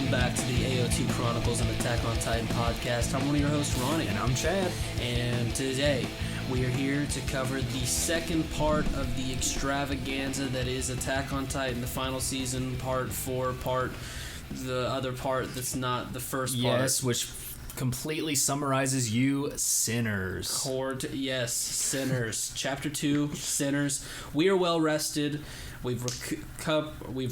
Welcome back to the AoT Chronicles and Attack on Titan podcast. I'm one of your hosts, Ronny. And I'm Chad. And today, we are here to cover the second part of the extravaganza that is Attack on Titan, the final season, part 4, the other part that's not the first part. Yes, which completely summarizes you sinners. Yes, sinners. Chapter 2, sinners. We are well rested. We've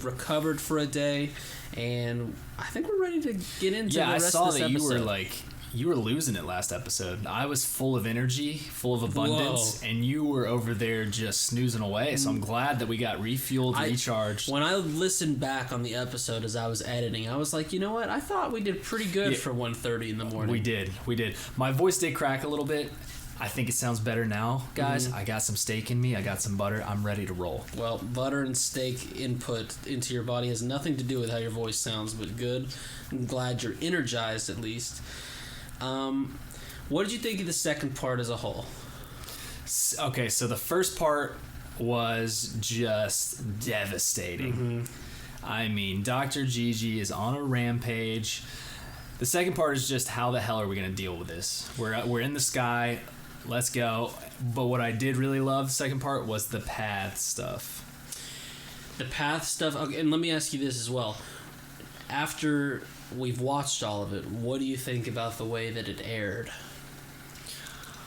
recovered for a day, and I think we're ready to get into the rest of this episode. Yeah, I saw that you were losing it last episode. I was full of energy, full of abundance, and you were over there just snoozing away. So I'm glad that we got refueled, recharged. When I listened back on the episode as I was editing, I was like, you know what? I thought we did pretty good for 1:30 in the morning. We did. My voice did crack a little bit. I think it sounds better now, guys. Mm-hmm. I got some steak in me. I got some butter. I'm ready to roll. Well, butter and steak input into your body has nothing to do with how your voice sounds, but good. I'm glad you're energized at least. What did you think of the second part as a whole? Okay, so the first part was just devastating. Mm-hmm. I mean, Dr. Gigi is on a rampage. The second part is just how the hell are we going to deal with this? We're in the sky. Let's go. But what I did really love the second part was the path stuff. The path stuff. Okay, and let me ask you this as well. After we've watched all of it, what do you think about the way that it aired?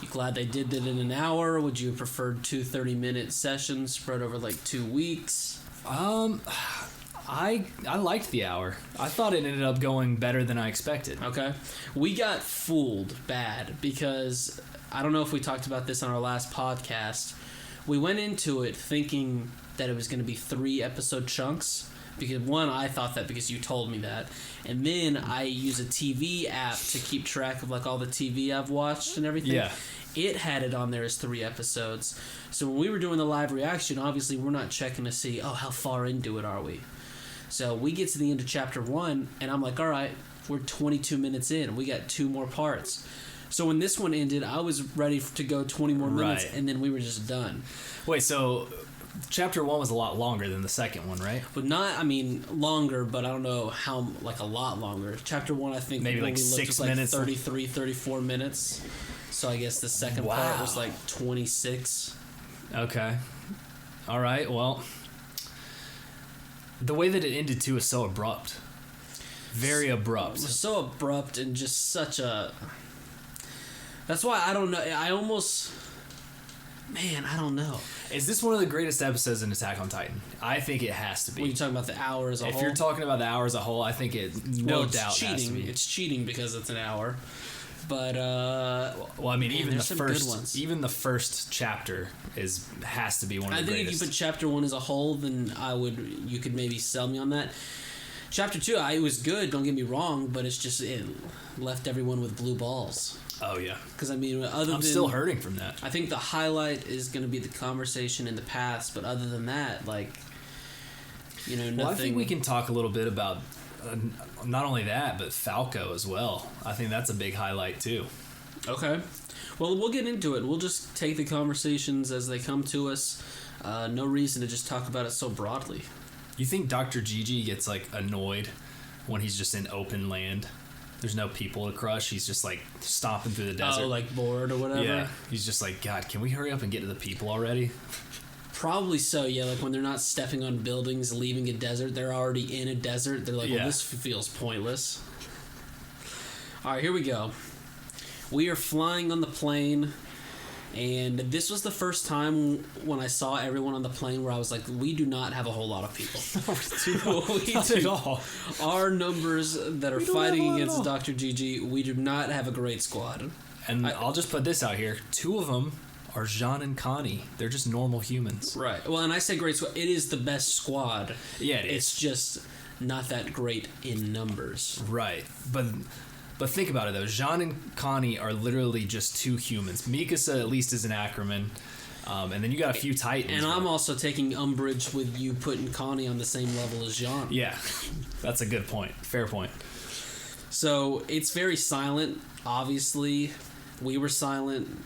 You glad they did it in an hour? Would you have preferred 2 30-minute sessions spread over like 2 weeks? I liked the hour. I thought it ended up going better than I expected. Okay. We got fooled bad because I don't know if we talked about this on our last podcast. We went into it thinking that it was going to be 3 episode chunks. Because one, I thought that because you told me that. And then I use a TV app to keep track of like all the TV I've watched and everything. Yeah. It had it on there as 3 episodes. So when we were doing the live reaction, obviously we're not checking to see, how far into it are we? So we get to the end of chapter 1, and I'm like, all right, we're 22 minutes in. We got 2 more parts. So when this one ended, I was ready to go 20 more minutes, and then we were just done. Wait, so chapter 1 was a lot longer than the second one, right? But longer, but I don't know how, a lot longer. Chapter 1, I think, maybe 6 minutes. 33, 34 minutes. So I guess the second part was 26. Okay. All right, well, the way that it ended, too, is so abrupt. Very abrupt. It was so abrupt and just such a... That's why I don't know. I don't know. Is this one of the greatest episodes in Attack on Titan? I think it has to be. When you're talking about the hour as a whole? If you're talking about the hour as a whole, I think it doubt cheating. Has to be. It's cheating because it's an hour. But even the first chapter has to be one of the greatest. I think if you put chapter 1 as a whole, then you could maybe sell me on that. Chapter 2, it was good, don't get me wrong, but it's just it left everyone with blue balls. Oh yeah. Because I'm still hurting from that. I think the highlight is going to be the conversation in the past, but other than that, nothing. Well, I think we can talk a little bit about not only that, but Falco as well. I think that's a big highlight too. Okay. Well, we'll get into it. We'll just take the conversations as they come to us. No reason to just talk about it so broadly. You think Dr. Gigi gets annoyed when he's just in open land? There's no people to crush. He's just stomping through the desert. Oh, bored or whatever? Yeah. He's just God, can we hurry up and get to the people already? Probably so, yeah. When they're not stepping on buildings, leaving a desert, they're already in a desert. They're well, this feels pointless. All right, here we go. We are flying on the plane, and this was the first time when I saw everyone on the plane where I was like, we do not have a whole lot of people. Not at all. Our numbers that are fighting against Dr. Gigi, we do not have a great squad. And I'll just put this out here. 2 of them are Jean and Connie. They're just normal humans. Right. Well, and I say great squad. It is the best squad. Yeah, it is. It's just not that great in numbers. Right. But think about it, though. Jean and Connie are literally just 2 humans. Mikasa, at least, is an Ackerman. And then you got a few Titans. And I'm also taking umbrage with you putting Connie on the same level as Jean. Yeah. That's a good point. Fair point. So, it's very silent, obviously. We were silent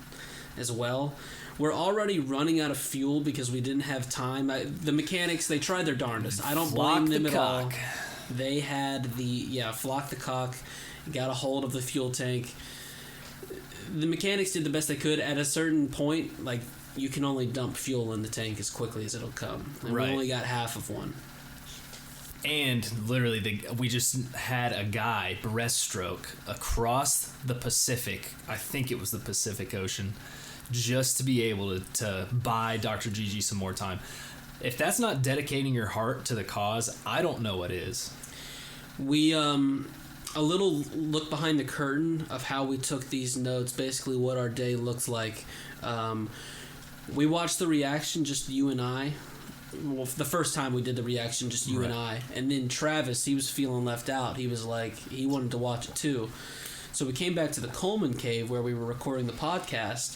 as well. We're already running out of fuel because we didn't have time. The mechanics, they tried their darndest. I don't blame them at all. They had flock the cock, got a hold of the fuel tank. The mechanics did the best they could. At a certain point, like, you can only dump fuel in the tank as quickly as it'll come. And we only got half of one. And literally, we just had a guy breaststroke across the Pacific. I think it was the Pacific Ocean, just to be able to buy Dr. Gigi some more time. If that's not dedicating your heart to the cause, I don't know what is. We, a little look behind the curtain of how we took these notes, basically what our day looked like. We watched the reaction, just you and I. Well, the first time we did the reaction, just you and I. And then Travis, he was feeling left out. He was like, he wanted to watch it too. So we came back to the Coleman Cave where we were recording the podcast,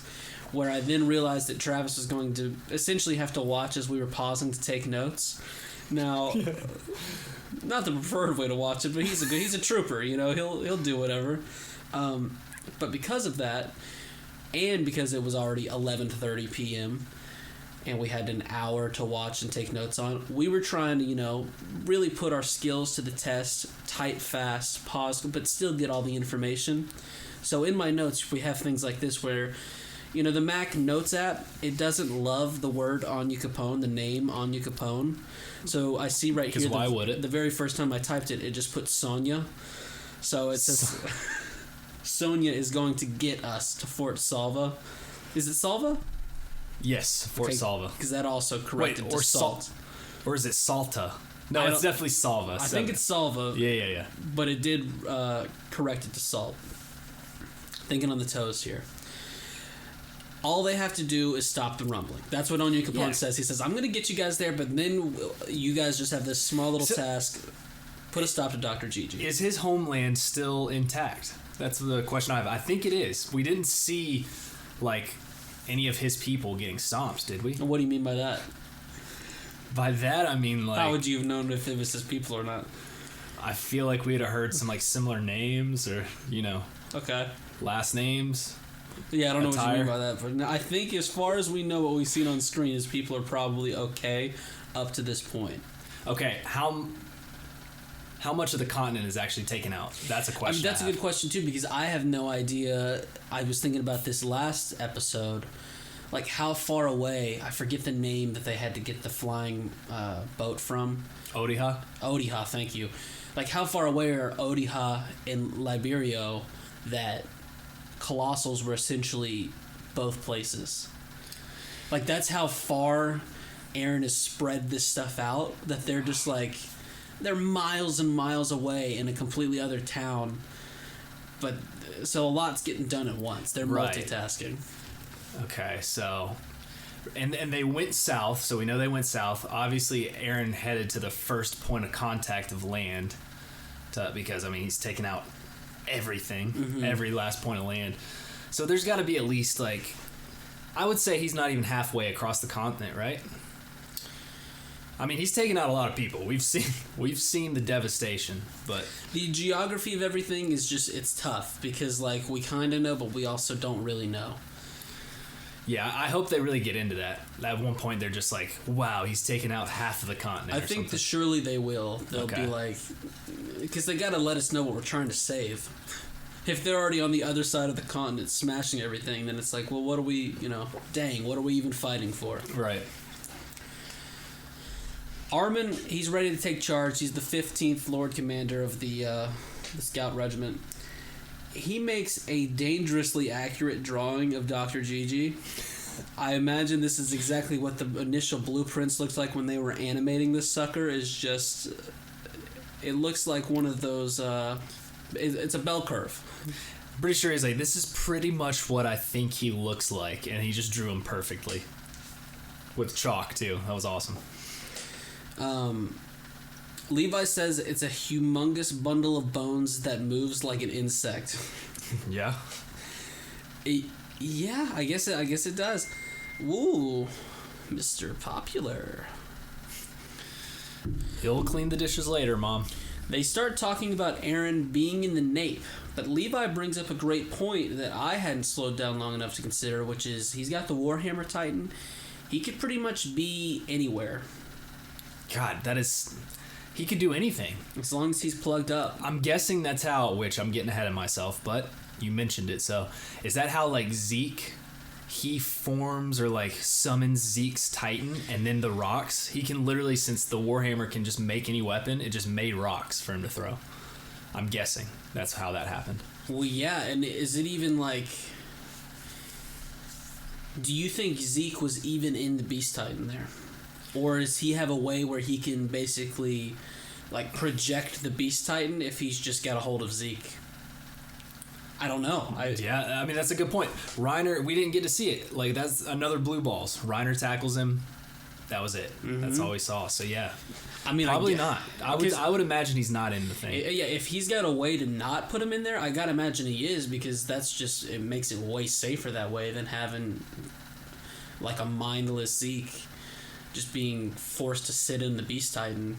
where I then realized that Travis was going to essentially have to watch as we were pausing to take notes. Now, not the preferred way to watch it, but he's a trooper, you know, he'll do whatever. But because of that, and because it was already 11:30 p.m., and we had an hour to watch and take notes on, we were trying to, you know, really put our skills to the test, type fast, pause, but still get all the information. So in my notes, we have things like this where, you know, the Mac Notes app, it doesn't love the word Anya Capone, the name Anya Capone. So I see right here, why would it? The very first time I typed it, it just put Sonia. So it says Sonia is going to get us to Fort Salva. Is it Salva? Yes, Fort Salva. Because that also corrected to Salt. Or is it Salta? No, it's definitely Salva. I think it's Salva. Yeah. But it did correct it to Salt. Thinking on the toes here. All they have to do is stop the rumbling. That's what Onion Capone says. He says, I'm going to get you guys there, but then you guys just have this small little task. Put a stop to Dr. Gigi. Is his homeland still intact? That's the question I have. I think it is. We didn't see, like, any of his people getting stomped, did we? What do you mean by that? By that, I mean, like... How would you have known if it was his people or not? I feel like we'd have heard some, like, similar names or, you know... Okay. Last names. Yeah, I don't know what you mean by that. But I think as far as we know, what we've seen on screen is people are probably okay up to this point. Okay, how much of the continent is actually taken out? That's a question. I mean, that's a good question, too, because I have no idea. I was thinking about this last episode. Like, how far away, I forget the name that they had to get the flying boat from. Odiha? Odiha, thank you. Like, how far away are Odiha and Liberio that Colossals were essentially both places? Like, that's how far Aaron has spread this stuff out, that they're just like... They're miles and miles away in a completely other town. But, so a lot's getting done at once. They're multitasking. Okay, so... And they went south, so we know they went south. Obviously, Aaron headed to the first point of contact of land. Because, I mean, he's taken out everything. Every last point of land. So there's got to be at least, like... I would say he's not even halfway across the continent, right? I mean, he's taken out a lot of people. We've seen the devastation, but... The geography of everything is just, it's tough, because, like, we kind of know, but we also don't really know. Yeah, I hope they really get into that. At one point, they're just like, wow, he's taken out half of the continent. I think that surely they will. They'll be like... Because they got to let us know what we're trying to save. If they're already on the other side of the continent smashing everything, then it's like, well, what are we, what are we even fighting for? Right. Armin, he's ready to take charge. He's the 15th Lord Commander of the Scout Regiment. He makes a dangerously accurate drawing of Dr. Gigi. I imagine this is exactly what the initial blueprints looked like when they were animating this sucker. Is just... It looks like one of those... it's a bell curve. I'm pretty sure he's like, this is pretty much what I think he looks like. And he just drew him perfectly. With chalk, too. That was awesome. Levi says it's a humongous bundle of bones that moves like an insect. Yeah. Yeah, I guess it does. Ooh, Mr. Popular. He'll clean the dishes later, Mom. They start talking about Aaron being in the nape, but Levi brings up a great point that I hadn't slowed down long enough to consider, which is he's got the Warhammer Titan. He could pretty much be anywhere. God, that is... He could do anything. As long as he's plugged up. I'm guessing that's how, which I'm getting ahead of myself, but you mentioned it. So is that how, like, Zeke, he forms or, like, summons Zeke's Titan and then the rocks? He can literally, since the Warhammer can just make any weapon, it just made rocks for him to throw. I'm guessing that's how that happened. Well, yeah, and is it even, like... Do you think Zeke was even in the Beast Titan there? Or does he have a way where he can basically, like, project the Beast Titan if he's just got a hold of Zeke? I don't know. Yeah, I mean, that's a good point. Reiner, we didn't get to see it. Like, that's another blue balls. Reiner tackles him. That was it. Mm-hmm. That's all we saw. So, yeah. I mean, probably not. I would imagine he's not in the thing. Yeah, if he's got a way to not put him in there, I gotta imagine he is, because that's just, it makes it way safer that way than having, like, a mindless Zeke just being forced to sit in the Beast Titan.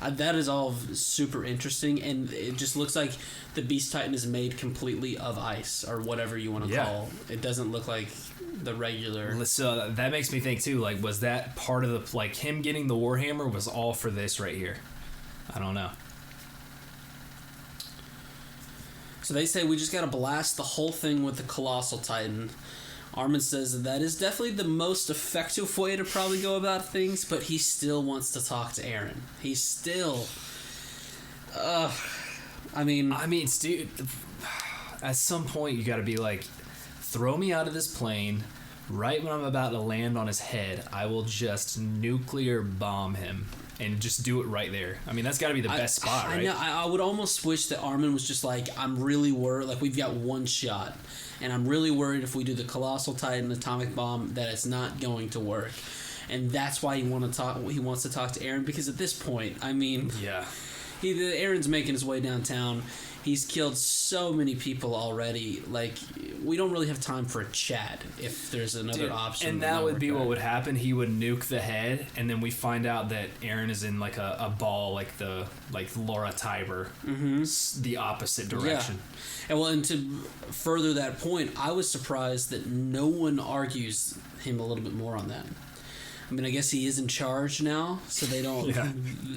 That is all super interesting, and it just looks like the Beast Titan is made completely of ice, or whatever you want to call it. It doesn't look like the regular... So that makes me think, too, like, was that part of the... Like, him getting the Warhammer was all for this right here? I don't know. So they say we just gotta blast the whole thing with the Colossal Titan. Armin says that is definitely the most effective way to probably go about things, but he still wants to talk to Aaron. He's still... I mean, dude, at some point you gotta be like, throw me out of this plane. Right when I'm about to land on his head, I will just nuclear bomb him. And just do it right there. I mean, that's got to be the best spot, right? I know. I would almost wish that Armin was just like, I'm really worried. Like, we've got one shot. And I'm really worried if we do the Colossal Titan atomic bomb that it's not going to work. And that's why he wants to talk to Aaron. Because at this point, I mean... Yeah. Aaron's making his way downtown. He's killed so many people already. Like, we don't really have time for a chat if there's another option. And that would be what would happen. He would nuke the head, and then we find out that Aaron is in, like, a ball, like Laura Tiber, the opposite direction. Yeah. And to further that point, I was surprised that no one argues him a little bit more on that. I mean, I guess he is in charge now, so they don't... Yeah.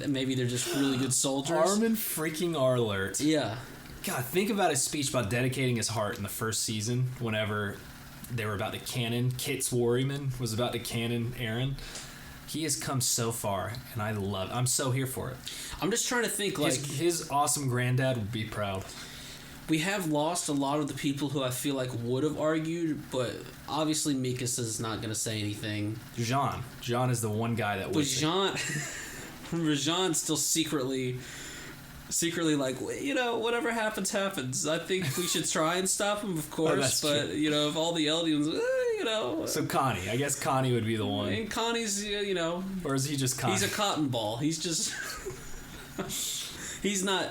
Maybe they're just really good soldiers. Armin freaking Arlert. Yeah. God, think about his speech about dedicating his heart in the first season whenever they were about to cannon. Kit Swarryman was about to cannon Aaron. He has come so far, and I love it. I'm so here for it. I'm just trying to think, like... His awesome granddad would be proud. We have lost a lot of the people who I feel like would have argued, but obviously Mikas is not going to say anything. Jean is the one guy that would. But Jean's still secretly like, you know, whatever happens. I think we should try and stop him, of course. But true. You know, if all the Eldians, you know. So Connie, I guess Connie would be the one. And Connie's, you know. Or is he just Connie? He's a cotton ball. He's just. He's not.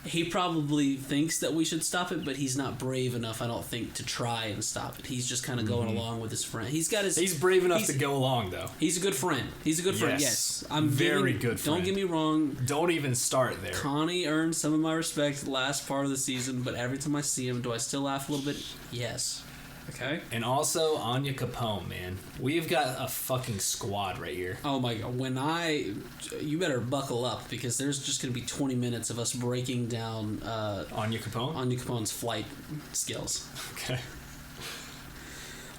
He probably thinks that we should stop it, but he's not brave enough, I don't think, to try and stop it. He's just kind of going along with his friend. He's brave enough to go along, though. He's a good friend. Yes. I'm very good friend. Don't get me wrong. Don't even start there. Connie earned some of my respect last part of the season, but every time I see him, do I still laugh a little bit? Yes. Okay. And also Anya Capone, man. We've got a fucking squad right here. Oh my god. You better buckle up, because there's just going to be 20 minutes of us breaking down Anya Capone? Anya Capone's flight skills. Okay.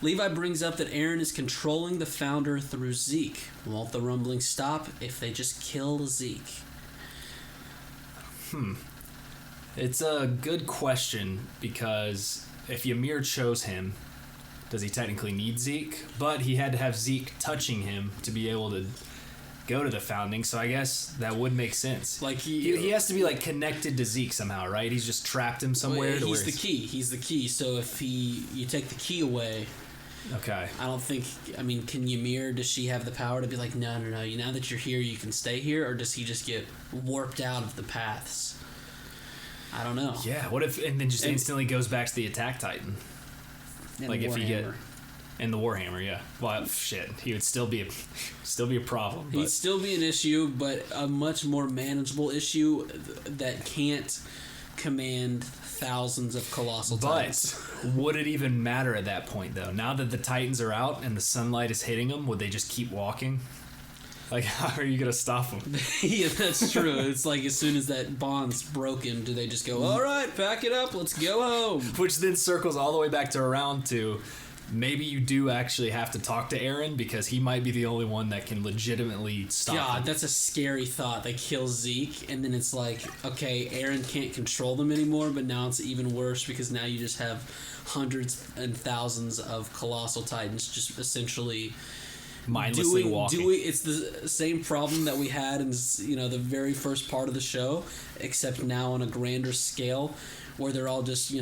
Levi brings up that Aaron is controlling the Founder through Zeke. Won't the rumbling stop if they just kill Zeke? It's a good question, because if Ymir chose him, does he technically need Zeke? But he had to have Zeke touching him to be able to go to the Founding, so I guess that would make sense. Like he has to be like connected to Zeke somehow, right? He's just trapped him somewhere. Well, he's the key. He's the key. So if you take the key away, okay. I don't think. I mean, can Ymir? Does she have the power to be like, no? Now that you're here, you can stay here, or does he just get warped out of the paths? I don't know. Yeah. What if and then just instantly goes back to the Attack Titan? Like if he get in the Warhammer, yeah. Well, shit, he would still be a problem. He'd still be an issue, but a much more manageable issue that can't command thousands of colossal titans. But would it even matter at that point, though? Now that the Titans are out and the sunlight is hitting them, would they just keep walking? Like, how are you gonna stop him? Yeah, that's true. It's like as soon as that bond's broken, do they just go, all right, pack it up, let's go home? Which then circles all the way back to around to maybe you do actually have to talk to Aaron because he might be the only one that can legitimately stop God, him. that's a scary thought. They kill Zeke, and then it's like, okay, Aaron can't control them anymore, but now it's even worse because now you just have hundreds and thousands of colossal titans just essentially mindlessly walking. It's the same problem that we had in the very first part of the show, except now on a grander scale, where they're all just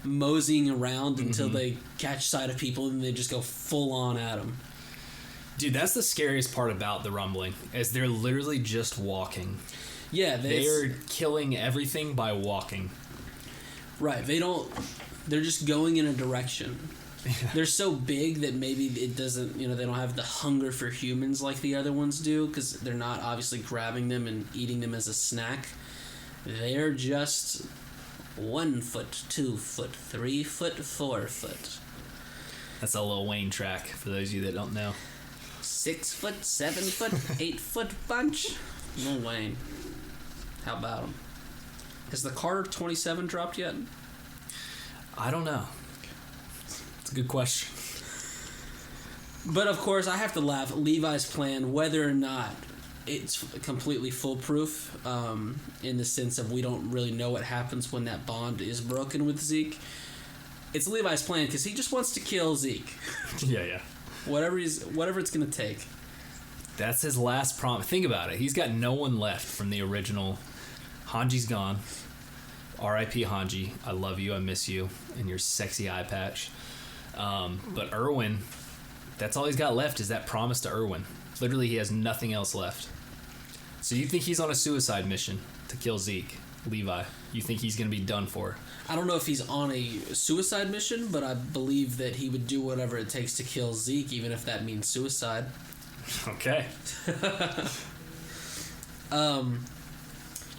moseying around until they catch sight of people and they just go full on at them. Dude, that's the scariest part about the rumbling, is they're literally just walking. Yeah, they're killing everything by walking. Right, they're just going in a direction. Yeah. They're so big that maybe it doesn't, they don't have the hunger for humans like the other ones do, because they're not obviously grabbing them and eating them as a snack. They're just 1 foot, 2 foot, 3 foot, 4 foot. That's a Lil Wayne track, for those of you that don't know. 6 foot, 7 foot, 8 foot bunch. Lil Wayne. How about him? Has the Carter 27 dropped yet? I don't know. It's a good question. But of course, I have to laugh. Levi's plan, whether or not it's completely foolproof, in the sense of we don't really know what happens when that bond is broken with Zeke. It's Levi's plan because he just wants to kill Zeke. Yeah. Whatever it's gonna take. That's his last promise. Think about it. He's got no one left from the original. Hanji's gone. R.I.P. Hanji. I love you. I miss you and your sexy eye patch. But Erwin, that's all he's got left is that promise to Erwin. Literally, he has nothing else left. So you think he's on a suicide mission to kill Zeke, Levi? You think he's going to be done for? I don't know if he's on a suicide mission, but I believe that he would do whatever it takes to kill Zeke, even if that means suicide. Okay.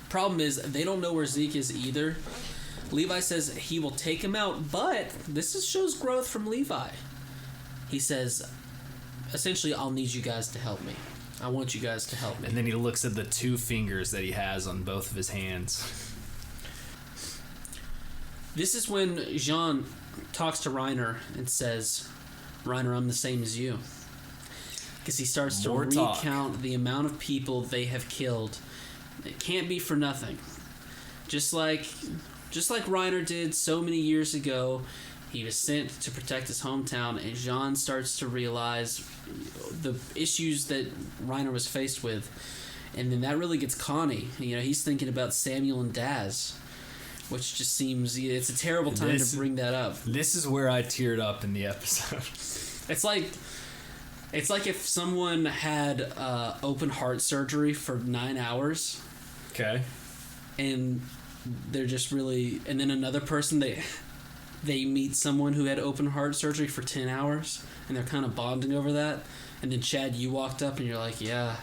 Problem is, they don't know where Zeke is either. Levi says he will take him out, but this shows growth from Levi. He says, essentially, I'll need you guys to help me. I want you guys to help me. And then he looks at the 2 fingers that he has on both of his hands. This is when Jean talks to Reiner and says, Reiner, I'm the same as you. Because he starts to recount the amount of people they have killed. It can't be for nothing. Just like Reiner did so many years ago, he was sent to protect his hometown, and Jean starts to realize the issues that Reiner was faced with. And then that really gets Connie. He's thinking about Samuel and Daz, which just seems... It's a terrible time to bring that up. This is where I teared up in the episode. It's like if someone had open heart surgery for 9 hours. Okay. And they're just really... And then another person, they meet someone who had open heart surgery for 10 hours, and they're kind of bonding over that. And then, Chad, you walked up, and you're like, yeah,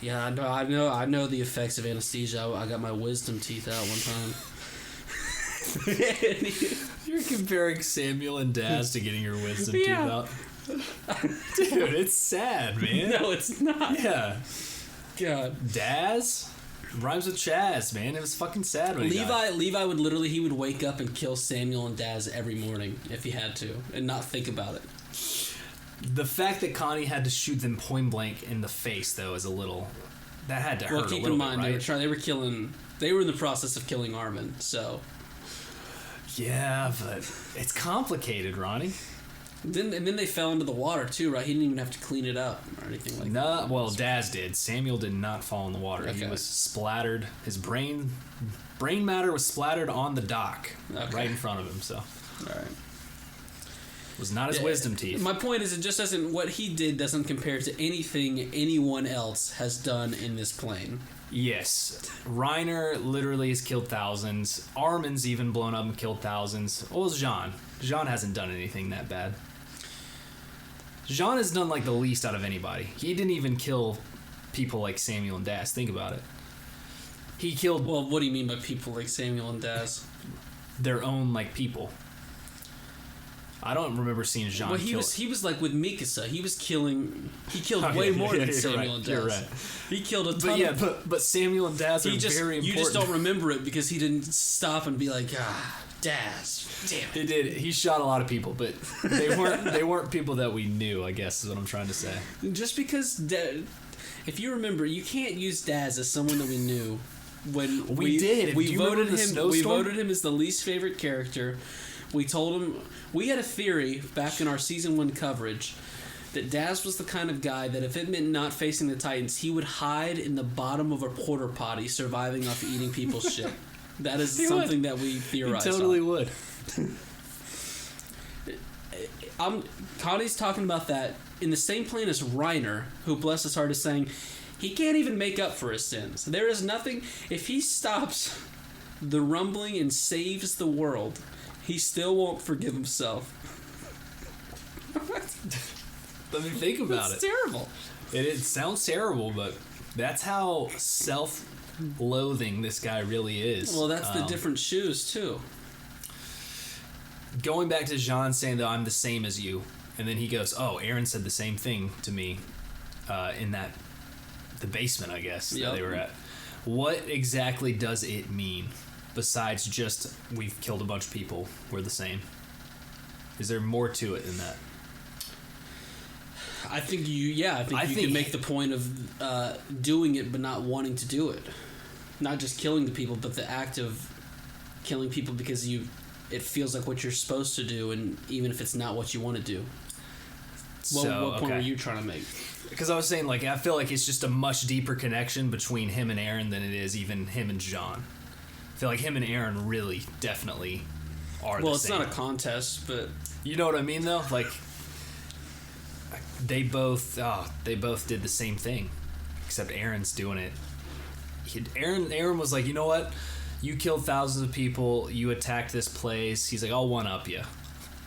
I know the effects of anesthesia. I got my wisdom teeth out one time. You're comparing Samuel and Daz to getting your wisdom teeth out. Dude, it's sad, man. No, it's not. Yeah. God. Daz rhymes with Chaz, man. It was fucking sad when Levi would literally, he would wake up and kill Samuel and Daz every morning if he had to, and not think about it. The fact that Connie had to shoot them point blank in the face, though, is a little... That had to hurt a little bit, right? Well, keep in mind, they were in the process of killing Armin, so... Yeah, but it's complicated, Ronnie. And then they fell into the water, too, right? He didn't even have to clean it up or anything like that. Well, Daz did. Samuel did not fall in the water. Okay. He was splattered. His brain matter was splattered on the dock right in front of him, so... All right. Was not his wisdom teeth. My point is, it just doesn't... What he did doesn't compare to anything anyone else has done in this plane. Yes. Reiner literally has killed thousands. Armin's even blown up and killed thousands. What was Jean? Jean hasn't done anything that bad. Jean has done, like, the least out of anybody. He didn't even kill people like Samuel and Daz. Think about it. He killed... Well, what do you mean by people like Samuel and Daz? Their own, like, people. I don't remember seeing Jean. Well, he was like with Mikasa. He killed way more than Samuel and Daz. You're right. He killed a ton. But Samuel and Daz are very important. You just don't remember it because he didn't stop and be like, Daz, damn it. He did. He shot a lot of people, but they weren't people that we knew, I guess is what I'm trying to say. Just because, if you remember, you can't use Daz as someone that we knew. When we voted him as the least favorite character. We told him, we had a theory back in our season 1 coverage that Daz was the kind of guy that if it meant not facing the Titans, he would hide in the bottom of a porta potty surviving off eating people's shit. That is something that we theorized. He totally would. Connie's talking about that in the same plane as Reiner, who, bless his heart, is saying he can't even make up for his sins. There is nothing, if he stops the rumbling and saves the world, he still won't forgive himself. Let me think about it. It's terrible. It sounds terrible, but that's how self-loathing this guy really is. Well, that's the different shoes, too. Going back to Jean saying that I'm the same as you, and then he goes, oh, Aaron said the same thing to me in the basement, I guess, that they were at. What exactly does it mean? Besides just, we've killed a bunch of people, we're the same. Is there more to it than that? I think you can make the point of doing it but not wanting to do it. Not just killing the people, but the act of killing people because it feels like what you're supposed to do, and even if it's not what you want to do. What point were you trying to make? Because I was saying, like, I feel like it's just a much deeper connection between him and Aaron than it is even him and Jean. I feel like him and Aaron really, definitely are the same. Well, it's not a contest, but... You know what I mean, though? Like, they both did the same thing, except Aaron's doing it. Aaron was like, you know what? You killed thousands of people. You attacked this place. He's like, I'll one-up you.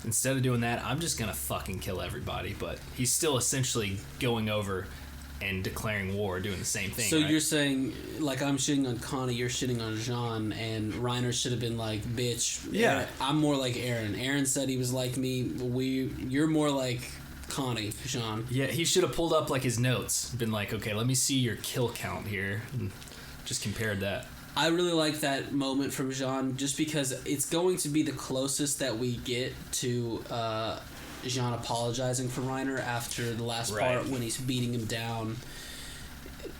Instead of doing that, I'm just going to fucking kill everybody. But he's still essentially going over and declaring war, doing the same thing. So you're saying, like, I'm shitting on Connie, you're shitting on Jean, and Reiner should have been like, bitch, yeah. Aaron, I'm more like Aaron. Aaron said he was like me. You're more like Connie, Jean. Yeah, he should have pulled up, like, his notes. Been like, okay, let me see your kill count here. And just compared that. I really like that moment from Jean, just because it's going to be the closest that we get to Jean apologizing for Reiner after the last part when he's beating him down.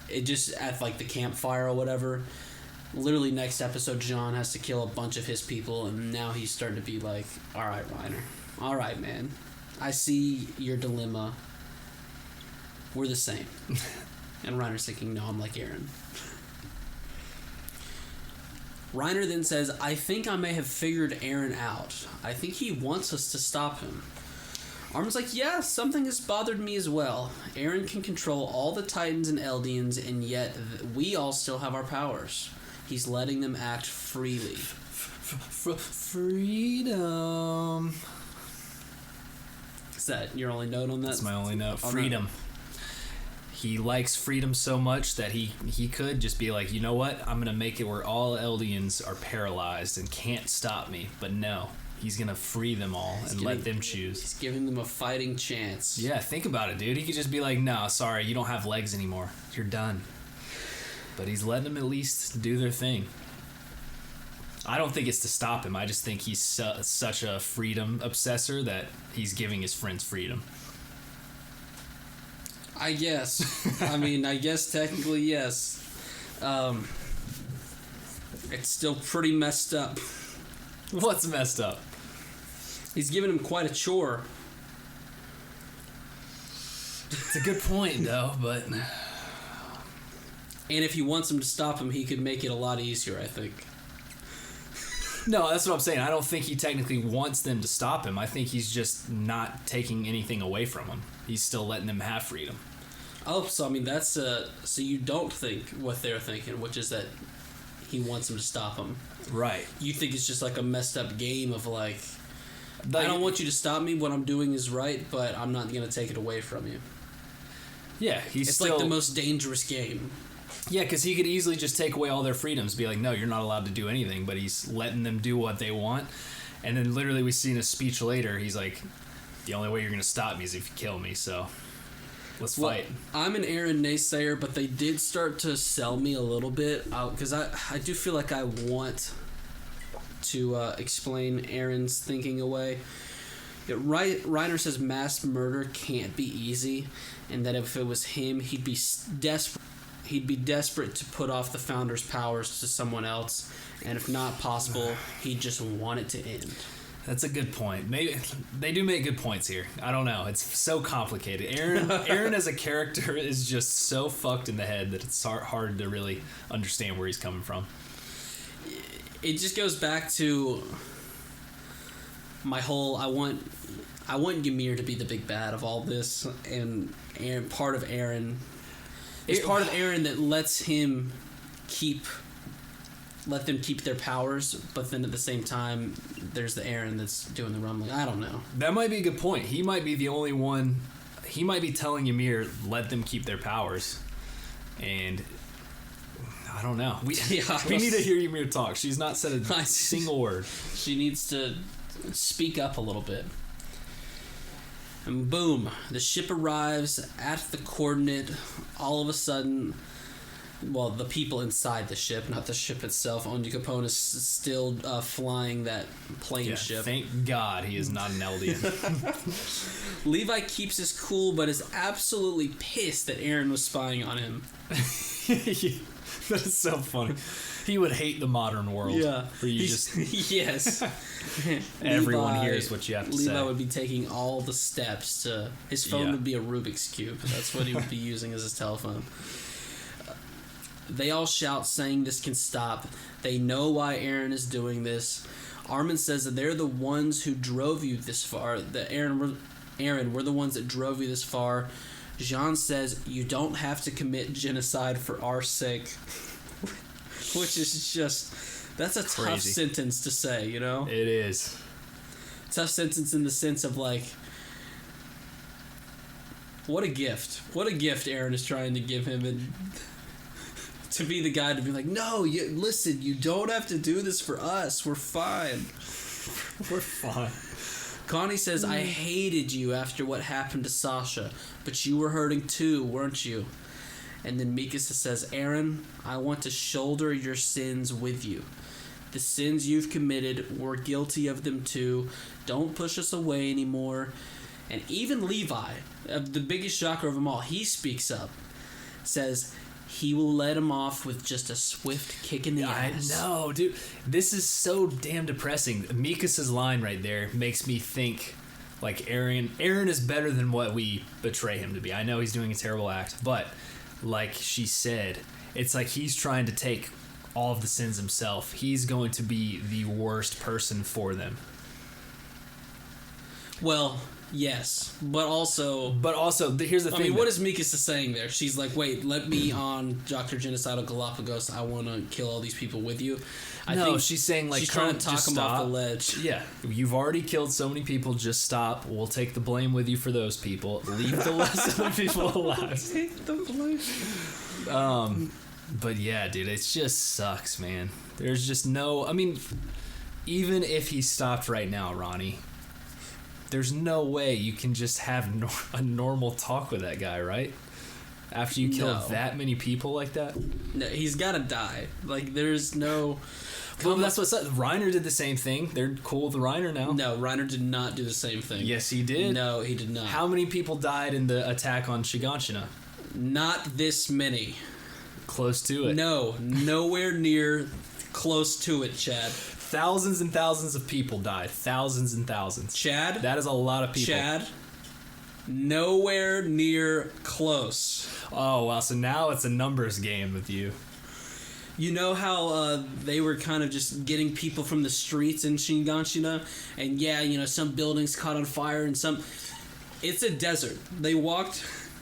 It just at like the campfire or whatever. Literally next episode, Jean has to kill a bunch of his people, and now he's starting to be like, all right, Reiner. All right, man. I see your dilemma. We're the same. And Reiner's thinking, no, I'm like Aaron. Reiner then says, I think I may have figured Aaron out. I think he wants us to stop him. Armin's like, yeah, something has bothered me as well. Aaron can control all the Titans and Eldians, and yet we all still have our powers. He's letting them act freely. Freedom. Is that your only note on that? That's my only note. Freedom. He likes freedom so much that he could just be like, you know what? I'm going to make it where all Eldians are paralyzed and can't stop me. But no, he's going to free them all let them choose. He's giving them a fighting chance. Yeah, think about it, dude. He could just be like, no, sorry, you don't have legs anymore. You're done. But he's letting them at least do their thing. I don't think it's to stop him. I just think he's such a freedom obsessor that he's giving his friends freedom. I guess. I guess technically yes. It's still pretty messed up. What's messed up? He's giving him quite a chore. It's a good point, though, but... And if he wants him to stop him, he could make it a lot easier, I think. No, that's what I'm saying. I don't think he technically wants them to stop him. I think he's just not taking anything away from him. He's still letting them have freedom. Oh, so that's so you don't think what they're thinking, which is that he wants them to stop him. Right. You think it's just like a messed up game of like, I don't want you to stop me. What I'm doing is right, but I'm not going to take it away from you. Yeah, it's like the most dangerous game. Yeah, because he could easily just take away all their freedoms, be like, no, you're not allowed to do anything, but he's letting them do what they want. And then literally we see in a speech later, he's like, the only way you're going to stop me is if you kill me, so let's fight. I'm an Aaron naysayer, but they did start to sell me a little bit, because I do feel like I want to explain Aaron's thinking away. Reiner says mass murder can't be easy, and that if it was him, he'd be desperate. He'd be desperate to put off the Founder's powers to someone else, and if not possible, he'd just want it to end. That's a good point. Maybe they do make good points here. I don't know. It's so complicated. Aaron as a character is just so fucked in the head that it's hard to really understand where he's coming from. It just goes back to my whole I want Ymir to be the big bad of all this, and part of Aaron is part of Aaron that lets them keep their powers, but then at the same time there's the Aaron that's doing the rumbling. I don't know. That might be a good point. He might be the only one. He might be telling Ymir, let them keep their powers, and I don't know. We need to hear Ymir talk. She's not said a single word. She needs to speak up a little bit. And boom, the ship arrives at the coordinate. All of a sudden, well, the people inside the ship, not the ship itself. Only Capone is still flying that plane ship. Thank God he is not an Eldian. Levi keeps his cool, but is absolutely pissed that Aaron was spying on him. That is so funny. He would hate the modern world. Yeah. Where you just yes. Everyone hears what you have to say. Levi would be taking all the steps to... His phone would be a Rubik's Cube. That's what he would be using as his telephone. They all shout, saying this can stop. They know why Aaron is doing this. Armin says that they're the ones who drove you this far. That Aaron, we're the ones that drove you this far. Jean says, you don't have to commit genocide for our sake. Which is just... That's a crazy. Tough sentence to say, you know? It is. Tough sentence in the sense of, like... What a gift. What a gift Aaron is trying to give him, and... to be the guy to be like, no, listen, you don't have to do this for us. We're fine. We're fine. Connie says, I hated you after what happened to Sasha, but you were hurting too, weren't you? And then Mikasa says, Aaron, I want to shoulder your sins with you. The sins you've committed, we're guilty of them too. Don't push us away anymore. And even Levi, the biggest shocker of them all, he speaks up. Says... He will let him off with just a swift kick in the ass. I know, dude. This is so damn depressing. Mikasa's line right there makes me think, like, Aaron is better than what we betray him to be. I know he's doing a terrible act, but like she said, it's like he's trying to take all of the sins himself. He's going to be the worst person for them. Well... Yes, but also here's the thing. I mean, what is Mikasa saying there? She's like, wait, let me on Dr. Genocidal Galapagos. I want to kill all these people with you. I think she's saying, like, she's trying to talk him off the ledge. Yeah, you've already killed so many people. Just stop. We'll take the blame with you for those people. Leave the rest of the people alive. Take the blame. But yeah, dude, it just sucks, man. There's just no... I mean, even if he stopped right now, Ronnie... There's no way you can just have a normal talk with that guy, right? After you kill that many people like that? No, he's got to die. Like, there's no... Well, that's what's up. Reiner did the same thing. They're cool with Reiner now. No, Reiner did not do the same thing. Yes, he did. No, he did not. How many people died in the attack on Shiganshina? Not this many. Close to it. No, nowhere near close to it, Chad. Thousands and thousands of people died. Thousands and thousands. Chad? That is a lot of people. Chad? Nowhere near close. Oh, wow. So now it's a numbers game with you. You know how they were kind of just getting people from the streets in Shiganshina? And yeah, you know, some buildings caught on fire and some... It's a desert.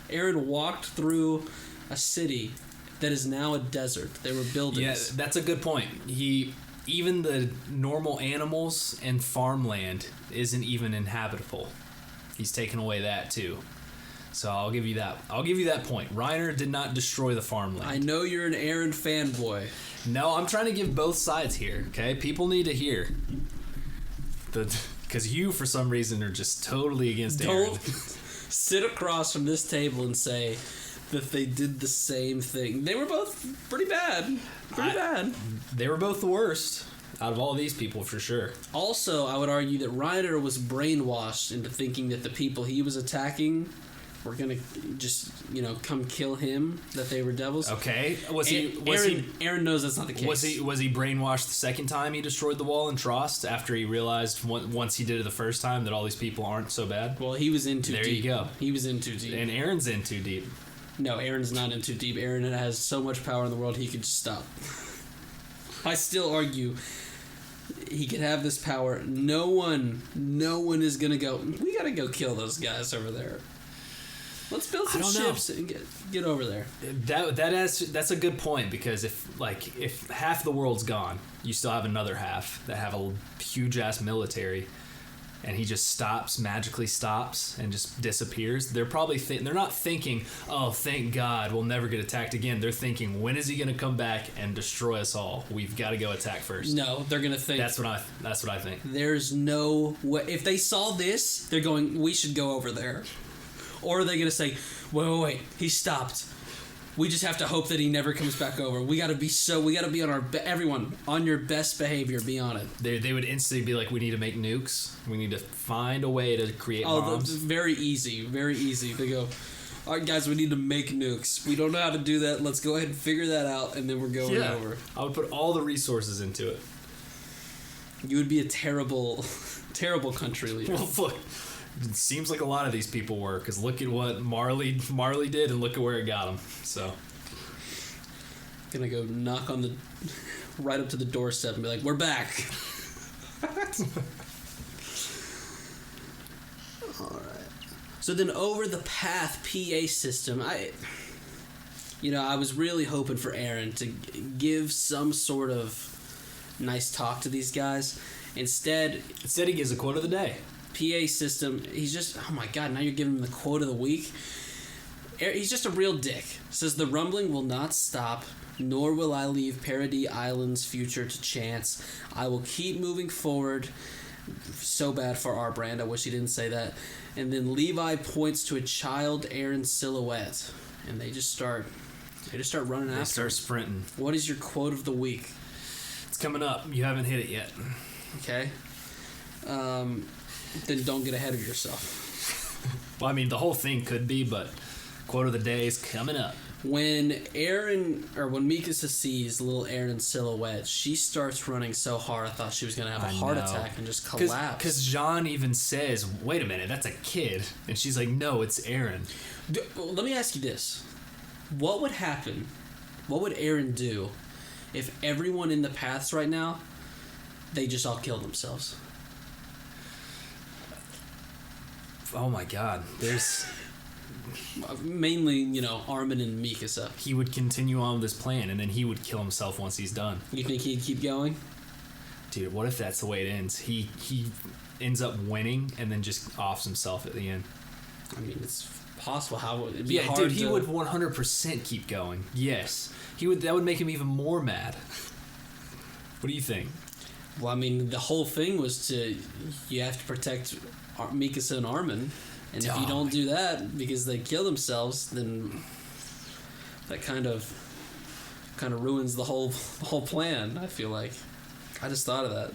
Aaron walked through a city that is now a desert. There were buildings. Yeah, that's a good point. Even the normal animals and farmland isn't even inhabitable. He's taken away that too. So I'll give you that. I'll give you that point. Reiner did not destroy the farmland. I know you're an Aaron fanboy. No, I'm trying to give both sides here, okay? People need to hear. Because you, for some reason, are just totally against Aaron. Don't sit across from this table and say that they did the same thing. They were both pretty bad. Bad. They were both the worst out of all these people, for sure. Also, I would argue that Reiner was brainwashed into thinking that the people he was attacking were gonna just, come kill him. That they were devils. Okay, Aaron knows that's not the case. Was he brainwashed the second time he destroyed the wall in Trost after he realized once he did it the first time that all these people aren't so bad? Well, he was in too deep. There you go. He was in too deep. And Aaron's in too deep. No, Aaron's not in too deep. Aaron has so much power in the world he could just stop. I still argue he could have this power. No one is gonna go. We gotta go kill those guys over there. Let's build some ships and get over there. That's a good point, because if half the world's gone, you still have another half that have a huge ass military, and he just magically stops and just disappears. They're probably they're not thinking, oh, thank God we'll never get attacked again. They're thinking, when is he going to come back and destroy us all? We've got to go attack first. No, they're going to think. That's what I think. There's no way. If they saw this, they're going, we should go over there. Or are they going to say, wait, he stopped. We just have to hope that he never comes back over. We got to be on everyone, on your best behavior, be on it. They would instantly be like, we need to make nukes. We need to find a way to create bombs. Very easy. They go, all right, guys, we need to make nukes. We don't know how to do that. Let's go ahead and figure that out, and then we're going over. I would put all the resources into it. You would be a terrible, terrible country leader. Well, look. It seems like a lot of these people were, because look at what Marley did, and look at where it got him. So, gonna go knock on right up to the doorstep and be like, "We're back." All right. So then, over the path PA system, I was really hoping for Aaron to give some sort of nice talk to these guys. Instead, he gives a quote of the day. PA system, he's just, oh my God, now you're giving him the quote of the week. He's just a real dick. Says, the rumbling will not stop, nor will I leave Paradis Island's future to chance. I will keep moving forward. So bad for our brand. I wish he didn't say that. And then Levi points to a child Aaron silhouette. And they just start running after. They start sprinting. What is your quote of the week? It's coming up. You haven't hit it yet. Okay. Then don't get ahead of yourself. Well, I mean, the whole thing could be, but quote of the day is coming up. When Mikasa sees little Aaron in silhouette, she starts running so hard I thought she was going to have a heart attack and just collapse. Because Jean even says, wait a minute, that's a kid. And she's like, no, it's Aaron. Let me ask you this. What would happen? What would Aaron do if everyone in the paths right now, they just all killed themselves? Oh my God, there's mainly, Armin and Mikasa. He would continue on with his plan, and then he would kill himself once he's done. You think he'd keep going? Dude, what if that's the way it ends? He ends up winning and then just offs himself at the end. I mean, it's possible. How would it be? Yeah, dude, he would 100% keep going. Yes, that would make him even more mad. What do you think? Well, I mean, the whole thing was you have to protect Mikasa and Armin, and if you don't do that because they kill themselves, then that kind of ruins the whole plan. I feel like I just thought of that.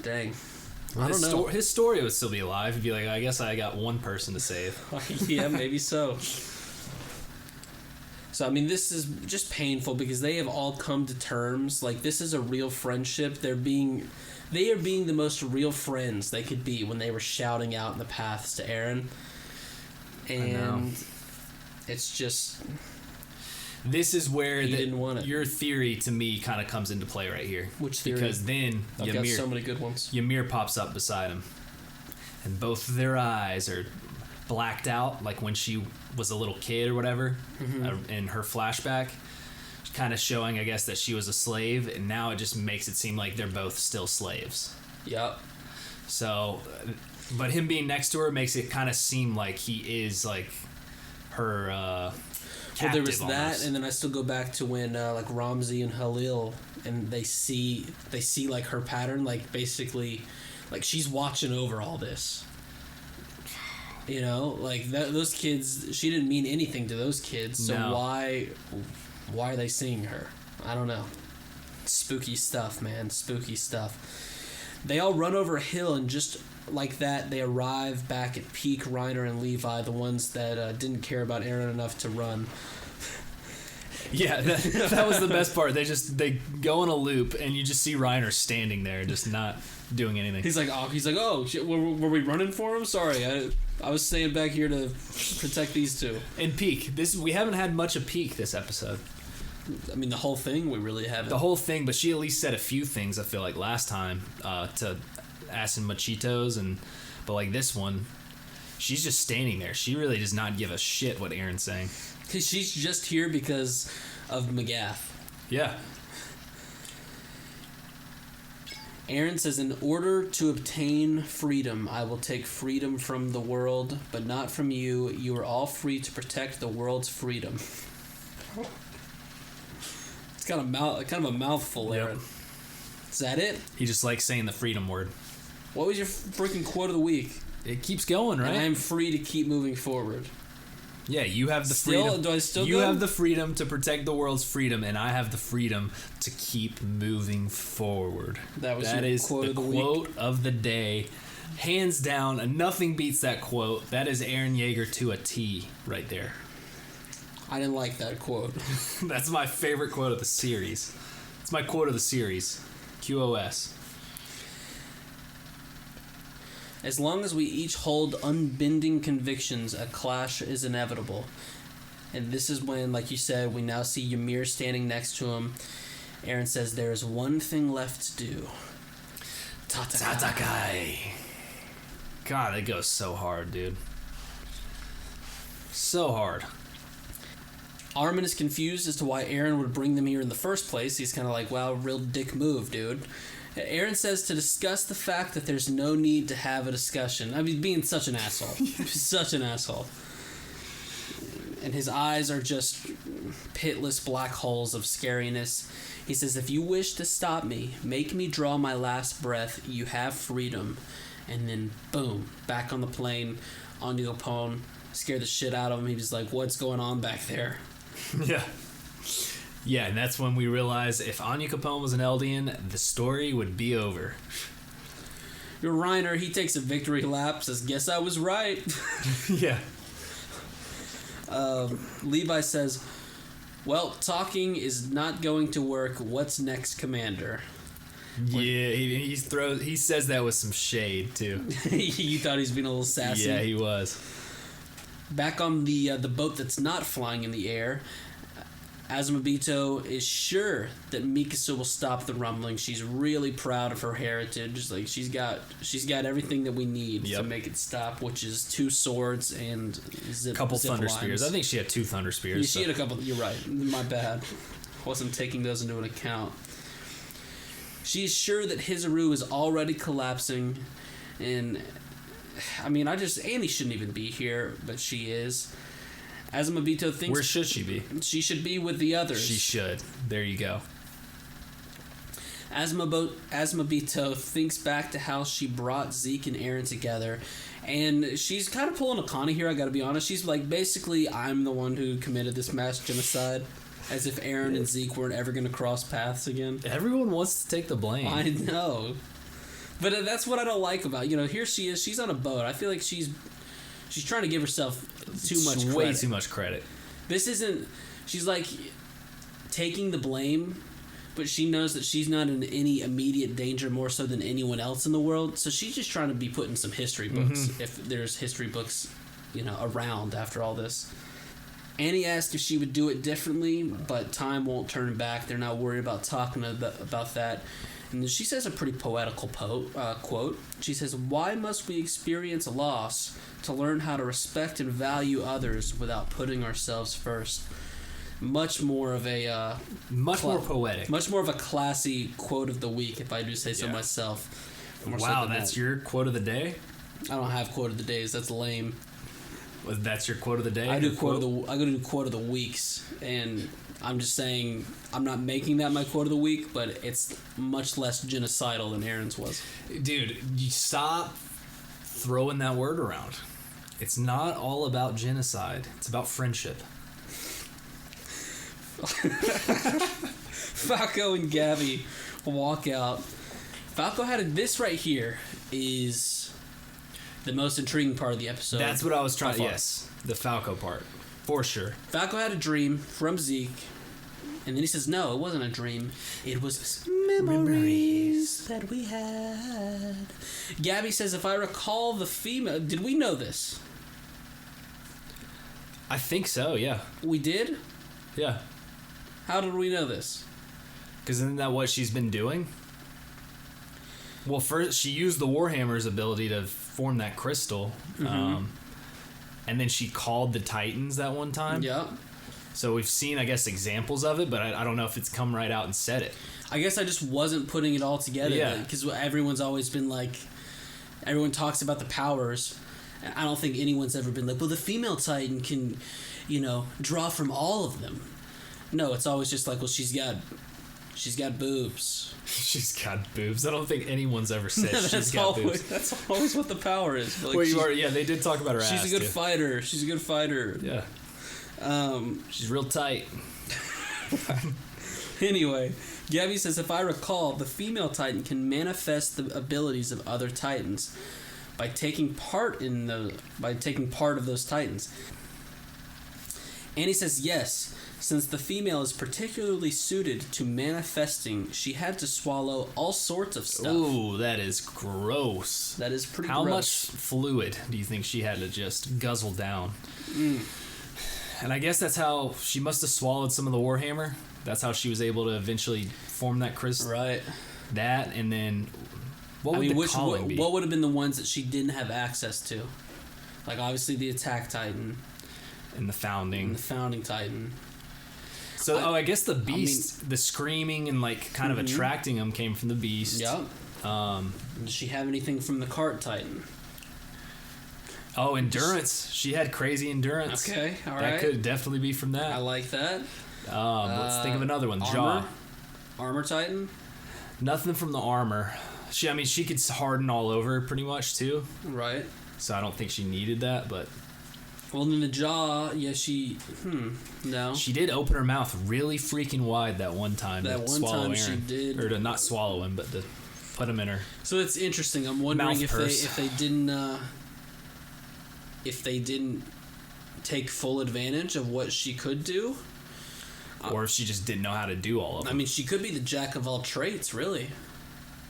Dang, I don't know. His story would still be alive. He'd be like, I guess I got one person to save. Yeah, maybe so. So, I mean, this is just painful because they have all come to terms. Like, this is a real friendship. They are being the most real friends they could be when they were shouting out in the paths to Aaron. And it's just... This is where didn't want it. Your theory, to me, kind of comes into play right here. Which theory? Because then I've got so many good ones. Ymir pops up beside him. And both of their eyes are blacked out, like when she was a little kid or whatever, in her flashback, kind of showing, I guess, that she was a slave, and now it just makes it seem like they're both still slaves. Yep. So, but him being next to her makes it kind of seem like he is like her captive. Well, there was almost. that, and then I still go back to when like Ramsey and Halil, and they see like her pattern, like basically Like, she's watching over all this. You know, like those kids, she didn't mean anything to those kids, so why are they seeing her? I don't know. Spooky stuff, man. Spooky stuff. They all run over a hill, and just like that, they arrive back at Peak, Reiner, and Levi, the ones that didn't care about Aaron enough to run. Yeah, that was the best part. They go on a loop, and you just see Reiner standing there, just not doing anything. He's like, oh shit, were we running for him? Sorry, I was staying back here to protect these two. And Peak, we haven't had much of Peak this episode. I mean, the whole thing, we really haven't. The whole thing, but she at least said a few things, I feel like, last time to Asin Machitos, but like this one, she's just standing there. She really does not give a shit what Aaron's saying. She's just here because of McGath. Yeah. Aaron says, in order to obtain freedom, I will take freedom from the world, but not from you. You are all free to protect the world's freedom. It's kind of a mouthful, Aaron. Yep. Is that it? He just likes saying the freedom word. What was your freaking quote of the week? It keeps going, right? And I am free to keep moving forward. Yeah, you have the freedom. Do I still You go? have the freedom to protect the world's freedom, and I have the freedom to keep moving forward. That is quote of the week. Quote of the day. Hands down, nothing beats that quote. That is Aaron Yeager to a T right there. I didn't like that quote. That's my favorite quote of the series. It's my quote of the series. QOS. As long as we each hold unbending convictions, a clash is inevitable. And this is when, like you said, we now see Ymir standing next to him. Aaron says, there is one thing left to do. Tatakai. God, it goes so hard, dude. So hard. Armin is confused as to why Aaron would bring them here in the first place. He's kind of like, wow, real dick move, dude. Aaron says to discuss the fact that there's no need to have a discussion. I mean, being such an asshole. Such an asshole. And his eyes are just pitless black holes of scariness. He says, if you wish to stop me, make me draw my last breath. You have freedom. And then, boom, back on the plane, Anya Capone. Scared the shit out of him. He was like, what's going on back there? Yeah. Yeah, and that's when we realize if Anya Capone was an Eldian, the story would be over. Your Reiner, he takes a victory lap, says, guess I was right. Yeah. Levi says, well, talking is not going to work. What's next, Commander? Yeah, he says that with some shade, too. You thought he's being a little sassy? Yeah, he was. Back on the boat that's not flying in the air, Azumabito is sure that Mikasa will stop the rumbling. She's really proud of her heritage. Like she's got everything that we need to make it stop, which is 2 swords and a couple thunder spears. I think she had 2 thunder spears. Yeah, she had a couple. You're right. My bad. Wasn't taking those into an account. She's sure that Hizuru is already collapsing, and I mean, Annie shouldn't even be here, but she is. Azumabito thinks... Where should she be? She should be with the others. She should. There you go. Azumabito thinks back to how she brought Zeke and Aaron together, and she's kind of pulling a Connie here, I gotta be honest. She's like, basically, I'm the one who committed this mass genocide, as if Aaron and Zeke weren't ever gonna cross paths again. Everyone wants to take the blame. I know. But that's what I don't like about, here she is, she's on a boat. I feel like she's trying to give herself too much credit. Way too much credit. This isn't... She's, like, taking the blame, but she knows that she's not in any immediate danger more so than anyone else in the world. So she's just trying to be put in some history books, if there's history books, around after all this. Annie asked if she would do it differently, but time won't turn back. They're not worried about talking about that. And she says a pretty poetical quote. She says, "Why must we experience loss to learn how to respect and value others without putting ourselves first?" Much more of a... more poetic. Much more of a classy quote of the week, if I do say so myself. Wow, that's your quote of the day? I don't have quote of the days. That's lame. That's your quote of the day? I do quote of the weeks, and I'm just saying I'm not making that my quote of the week, but it's much less genocidal than Aaron's was. Dude, you stop throwing that word around. It's not all about genocide. It's about friendship. Falco and Gabby walk out. Falco had this right here is the most intriguing part of the episode. That's what I was trying to... Yes, the Falco part. For sure. Falco had a dream from Zeke, and then he says, no, it wasn't a dream. It was memories that we had. Gabby says, if I recall the female... Did we know this? I think so, yeah. We did? Yeah. How did we know this? Because isn't that what she's been doing? Well, first, she used the Warhammer's ability to form that crystal. Mm-hmm. And then she called the Titans that one time. Yeah. So we've seen, I guess, examples of it, but I don't know if it's come right out and said it. I guess I just wasn't putting it all together. Yeah. Because everyone's always been like... Everyone talks about the powers. I don't think anyone's ever been like, well, the female Titan can, draw from all of them. No, it's always just like, well, she's got boobs. She's got boobs. I don't think anyone's ever said she's got boobs. That's always what the power is. Like, yeah, they did talk about her ass. She's a good fighter. She's a good fighter. Yeah. She's real tight. Anyway, Gabby says, if I recall, the female Titan can manifest the abilities of other Titans by taking part of those Titans. Annie says, yes. Since the female is particularly suited to manifesting, she had to swallow all sorts of stuff. Ooh, that is gross. That is pretty How gross. much fluid do you think she had to just guzzle down? And I guess that's how she must have swallowed some of the Warhammer. That's how she was able to eventually form that crystal. Right. That, and then... What would the calling be? What would have been the ones that she didn't have access to? Like, obviously, the Attack Titan. And the Founding. And the Founding Titan. So, I guess the Beast, the screaming and, like, kind of attracting him came from the Beast. Yep. Does she have anything from the Cart Titan? Oh, endurance. She had crazy endurance. Okay, all right. That could definitely be from that. I like that. Let's think of another one. Armor? Jaw. Armor Titan? Nothing from the armor. She could harden all over pretty much, too. Right. So I don't think she needed that, but... Well, in the jaw, yeah, no. She did open her mouth really freaking wide that one time. That one time Aaron. she did. Or to not swallow him, but to put him in her. So it's interesting. I'm wondering if they didn't take full advantage of what she could do. Or if she just didn't know how to do all of them. I mean, she could be the jack of all trades, really.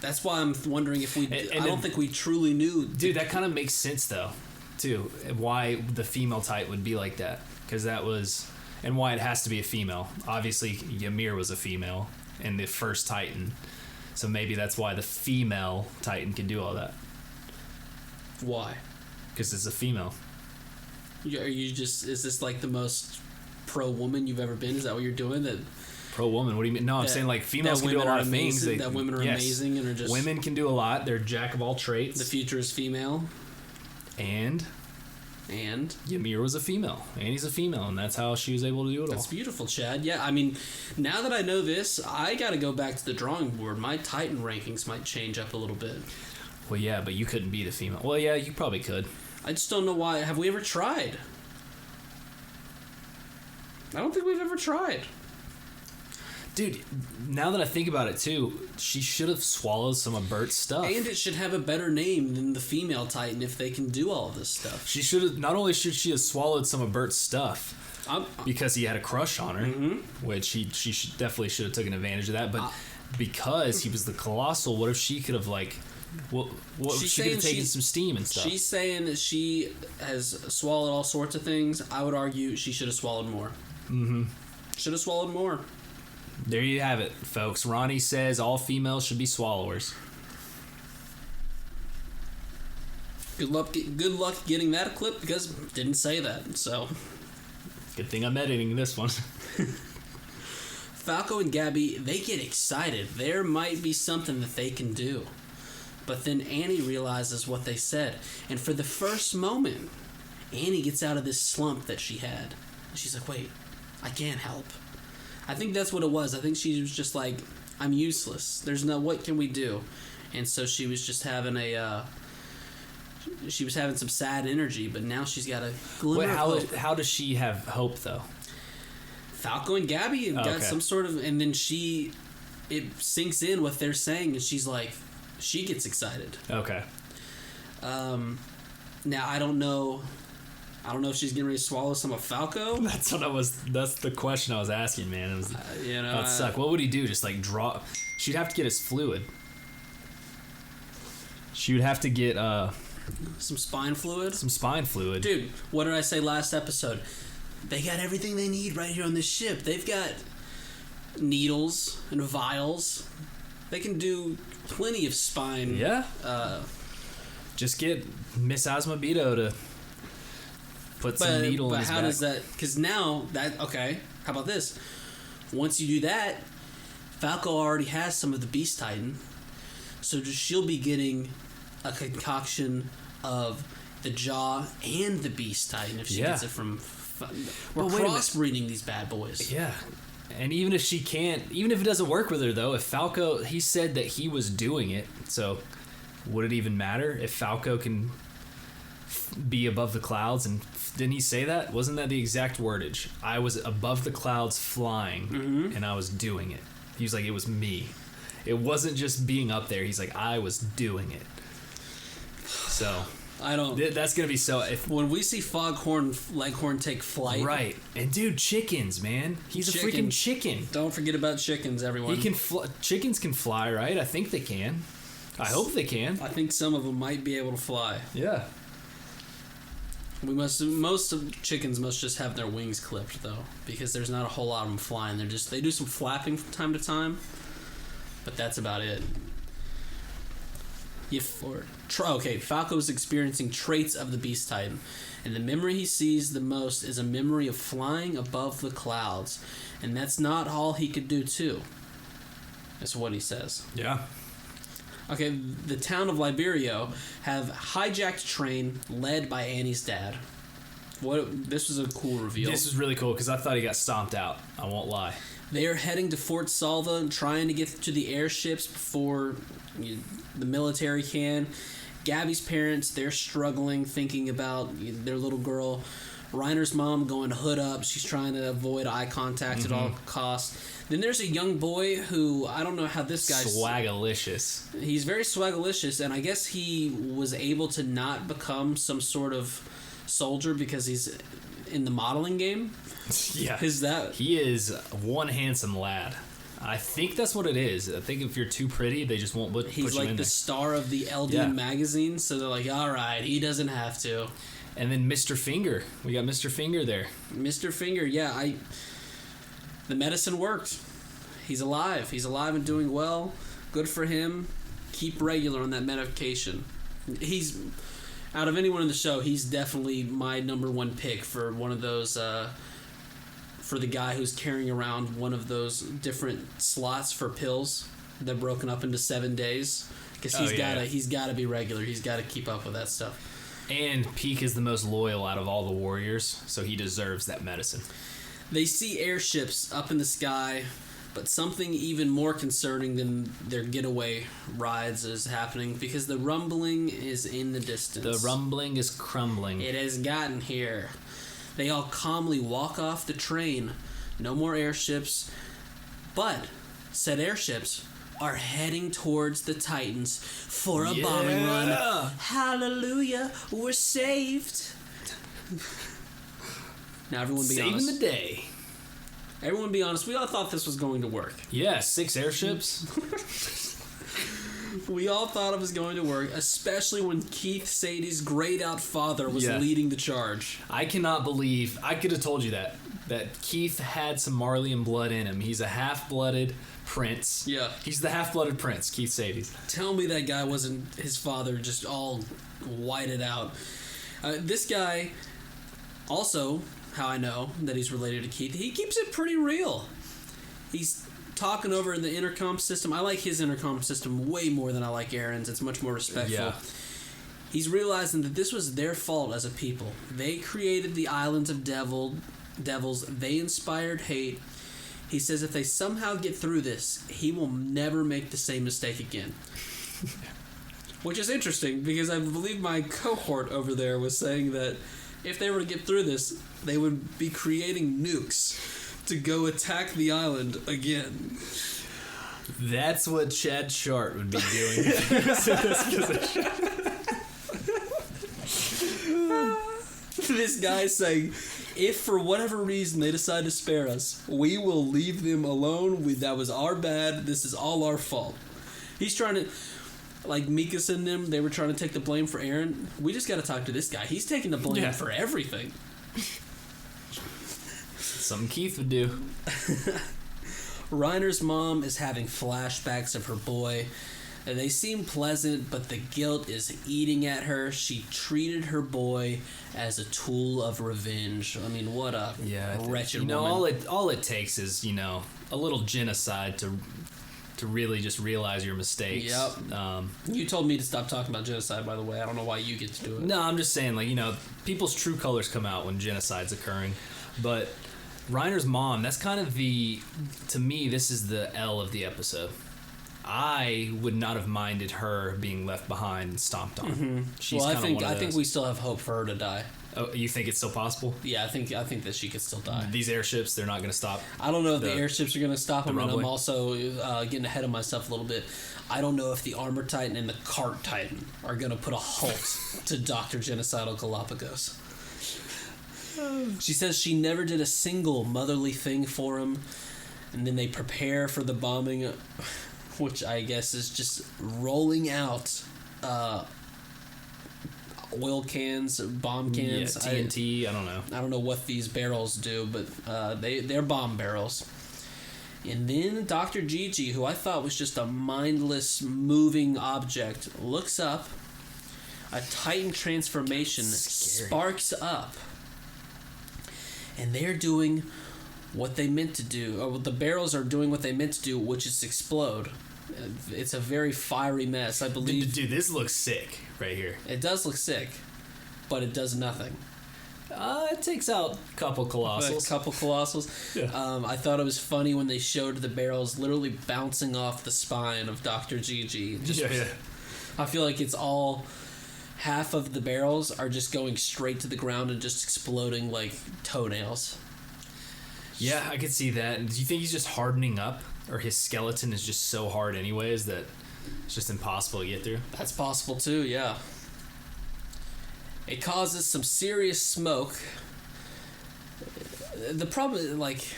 That's why I'm wondering if I don't think we truly knew. Dude, that kind of makes sense, though, too. Why the female type would be like that. Because that was... And why it has to be a female. Obviously, Ymir was a female in the first Titan. So maybe that's why the female Titan can do all that. Why? Because it's a female. Is this like the most pro-woman you've ever been? Is that what you're doing? That pro-woman? What do you mean? No, I'm saying like females can do a lot of things. That women are amazing and are just... Women can do a lot. They're jack of all traits. The future is female. And Ymir was a female. Annie's a female, and that's how she was able to do it all. That's beautiful, Chad. Yeah, I mean, now that I know this, I got to go back to the drawing board. My Titan rankings might change up a little bit. Well, yeah, but you couldn't beat a female. Well, yeah, you probably could. I just don't know why. Have we ever tried? I don't think we've ever tried. Dude, now that I think about it, too, she should have swallowed some of Bert's stuff. And it should have a better name than the female Titan if they can do all of this stuff. She should have... Not only should she have swallowed some of Bert's stuff, because he had a crush on her, which she definitely should have taken advantage of that, but because he was the Colossal, what if she could have, like... What she could have taken some steam and stuff. She's saying that she has swallowed all sorts of things. I would argue she should have swallowed more. Mm-hmm. Should have swallowed more. There you have it, folks. Ronny says all females should be swallowers. Good luck getting that clip because didn't say that. So good thing I'm editing this one. Falco and Gabby, they get excited. There might be something that they can do. But then Annie realizes what they said. And for the first moment, Annie gets out of this slump that she had. She's like, wait, I can't help. I think that's what it was. I think she was just like, I'm useless. There's no, what can we do? And so she was just having she was having some sad energy, but now she's got a glimmer of hope. How does she have hope, though? Falco and Gabby have got some sort of, and then it sinks in what they're saying, and she's like, she gets excited. Okay. Now I don't know if she's getting ready to swallow some of Falco. That's the question I was asking, man. It was, that'd suck. What would he do? Just like draw? She'd have to get his fluid. She would have to get some spine fluid. Some spine fluid. Dude, what did I say last episode? They got everything they need right here on this ship. They've got needles and vials. They can do plenty of spine. Yeah. Just get Miss Asmobito to put some needle in his back. But how does that... Because now, okay, how about this? Once you do that, Falco already has some of the Beast Titan. So she'll be getting a concoction of the Jaw and the Beast Titan if she gets it from... We're crossbreeding these bad boys. Yeah. And even if it doesn't work with her, though, if Falco... He said that he was doing it, so... Would it even matter if Falco can be above the clouds? And didn't he say that? Wasn't that the exact wordage? I was above the clouds flying, and I was doing it. He was like, it was me. It wasn't just being up there. He's like, I was doing it. So I don't. That's gonna be so. When we see Foghorn Leghorn take flight, right? And dude, chickens, man. He's a freaking chicken. Don't forget about chickens, everyone. He can. Chickens can fly, right? I think they can. I hope they can. I think some of them might be able to fly. Yeah. Most of chickens must just have their wings clipped, though, because there's not a whole lot of them flying. They do some flapping from time to time, but that's about it. Falco's experiencing traits of the Beast Titan, and the memory he sees the most is a memory of flying above the clouds, and that's not all he could do, too. That's what he says. Yeah. Okay, the town of Liberio have hijacked a train led by Annie's dad. This was a cool reveal. This was really cool because I thought he got stomped out. I won't lie. They are heading to Fort Salva and trying to get to the airships before the military can. Gabby's parents, they're struggling, thinking about their little girl. Reiner's mom going hood up. She's trying to avoid eye contact at all costs. Then there's a young boy who, I don't know how this guy's... Swagalicious. He's very swagalicious, and I guess he was able to not become some sort of soldier because he's in the modeling game. Yeah. He is one handsome lad. I think that's what it is. I think if you're too pretty, they just won't put you in there. He's like the star of the LDN magazine, so they're like, all right, he doesn't have to. And then Mr. Finger. We got Mr. Finger there. Mr. Finger, yeah. The medicine worked. He's alive. He's alive and doing well. Good for him. Keep regular on that medication. He's, out of anyone in the show, he's definitely my number one pick for one of those, for the guy who's carrying around one of those different slots for pills. They're broken up into 7 days. Because he's got to be regular. He's got to keep up with that stuff. And Peak is the most loyal out of all the warriors, so he deserves that medicine. They see airships up in the sky, but something even more concerning than their getaway rides is happening because the rumbling is in the distance. The rumbling is crumbling. It has gotten here. They all calmly walk off the train. No more airships, but said airships are heading towards the Titans for a bombing run. Hallelujah, we're saved. Now everyone be honest. Saving the day. Everyone be honest, we all thought this was going to work. Yeah, 6 airships. We all thought it was going to work, especially when Keith Sadie's grayed out father was leading the charge. I cannot believe, I could have told you that Keith had some Marleyan blood in him. He's a half-blooded prince. Yeah. He's the half-blooded prince, Keith Sadie's. Tell me that guy wasn't his father just all whited out. This guy, also, how I know that he's related to Keith, he keeps it pretty real. He's talking over in the intercom system. I like his intercom system way more than I like Aaron's. It's much more respectful. Yeah. He's realizing that this was their fault as a people. They created the islands of devils. They inspired hate. He says if they somehow get through this, he will never make the same mistake again. Which is interesting, because I believe my cohort over there was saying that if they were to get through this, they would be creating nukes to go attack the island again. That's what Chad Shart would be doing if he was in this position. This guy saying, if for whatever reason they decide to spare us, we will leave them alone. That was our bad. This is all our fault. He's trying to, like Mikas and them, they were trying to take the blame for Aaron. We just got to talk to this guy. He's taking the blame for everything. Something Keith would do. Reiner's mom is having flashbacks of her boy. And they seem pleasant, but the guilt is eating at her. She treated her boy as a tool of revenge. I mean, what a wretched woman. All it takes is, a little genocide to really just realize your mistakes. Yep. You told me to stop talking about genocide, by the way. I don't know why you get to do it. No, I'm just saying, people's true colors come out when genocide's occurring. But Reiner's mom, that's kind of to me, this is the L of the episode. I would not have minded her being left behind and stomped on. Mm-hmm. She's I think we still have hope for her to die. Oh, you think it's still possible? Yeah, I think that she could still die. These airships, they're not going to stop. I don't know if the airships are going to stop them, and rumbling. I'm also getting ahead of myself a little bit. I don't know if the Armor Titan and the Cart Titan are going to put a halt to Dr. Genocidal Galapagos. She says she never did a single motherly thing for him, and then they prepare for the bombing, which I guess is just rolling out oil cans, bomb cans. Yeah, TNT, I don't know. I don't know what these barrels do, but they're bomb barrels. And then Dr. Gigi, who I thought was just a mindless, moving object, looks up. A Titan transformation sparks up. And they're doing what they meant to do. Or the barrels are doing what they meant to do, which is explode. It's a very fiery mess, I believe. Dude, this looks sick right here. It does look sick, but it does nothing. It takes out a couple colossals. Yeah. I thought it was funny when they showed the barrels literally bouncing off the spine of Dr. Gigi. I feel like it's all... Half of the barrels are just going straight to the ground and just exploding like toenails. Yeah, I could see that. Do you think he's just hardening up? Or his skeleton is just so hard anyways that it's just impossible to get through? That's possible too, yeah. It causes some serious smoke. The problem is,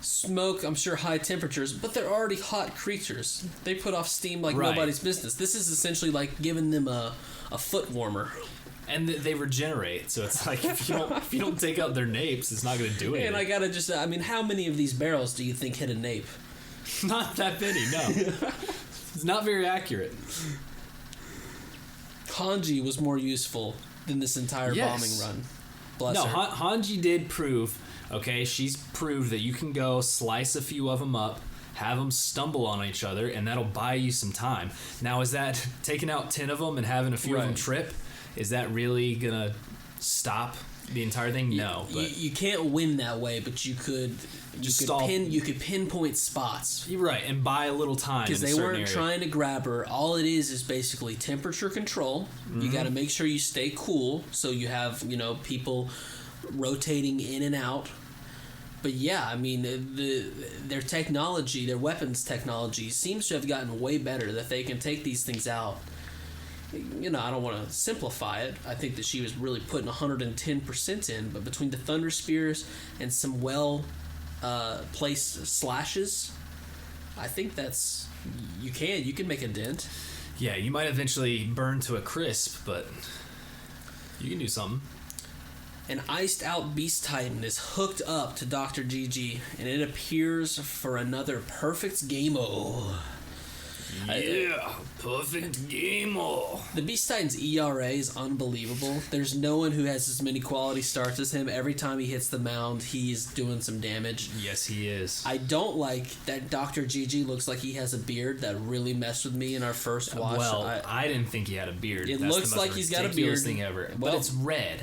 smoke, I'm sure high temperatures, but they're already hot creatures. They put off steam like nobody's business. This is essentially like giving them a foot warmer. And they regenerate, so it's like if you don't take out their napes, it's not going to do anything. And I gotta how many of these barrels do you think hit a nape? Not that many, no. It's not very accurate. Hanji was more useful than this entire bombing run. Bless her. Hanji did prove, she's proved that you can go slice a few of them up, have them stumble on each other, and that'll buy you some time. Now, is that taking out 10 of them and having a few of them trip? Is that really gonna stop the entire thing? No, but you can't win that way. But you could pinpoint spots. You're right, and buy a little time because they weren't trying to grab her. All it is basically temperature control. Mm-hmm. You got to make sure you stay cool, so you have people rotating in and out. But yeah, I mean, their technology, their weapons technology, seems to have gotten way better. That they can take these things out. I don't want to simplify it. I think that she was really putting 110% in, but between the Thunder Spears and some placed slashes, I think that's you can make a dent. Yeah, you might eventually burn to a crisp, but you can do something. An iced out Beast Titan is hooked up to Dr. Gigi, and it appears for another perfect game-o. Yeah, perfect game-o. The Beast Titan's ERA is unbelievable. There's no one who has as many quality starts as him. Every time he hits the mound, he's doing some damage. Yes, he is. I don't like that Dr. Gigi looks like he has a beard. That really messed with me in our first watch. Well, I didn't think he had a beard. It That's looks the most like he's got a beard. thing ever. But it's red.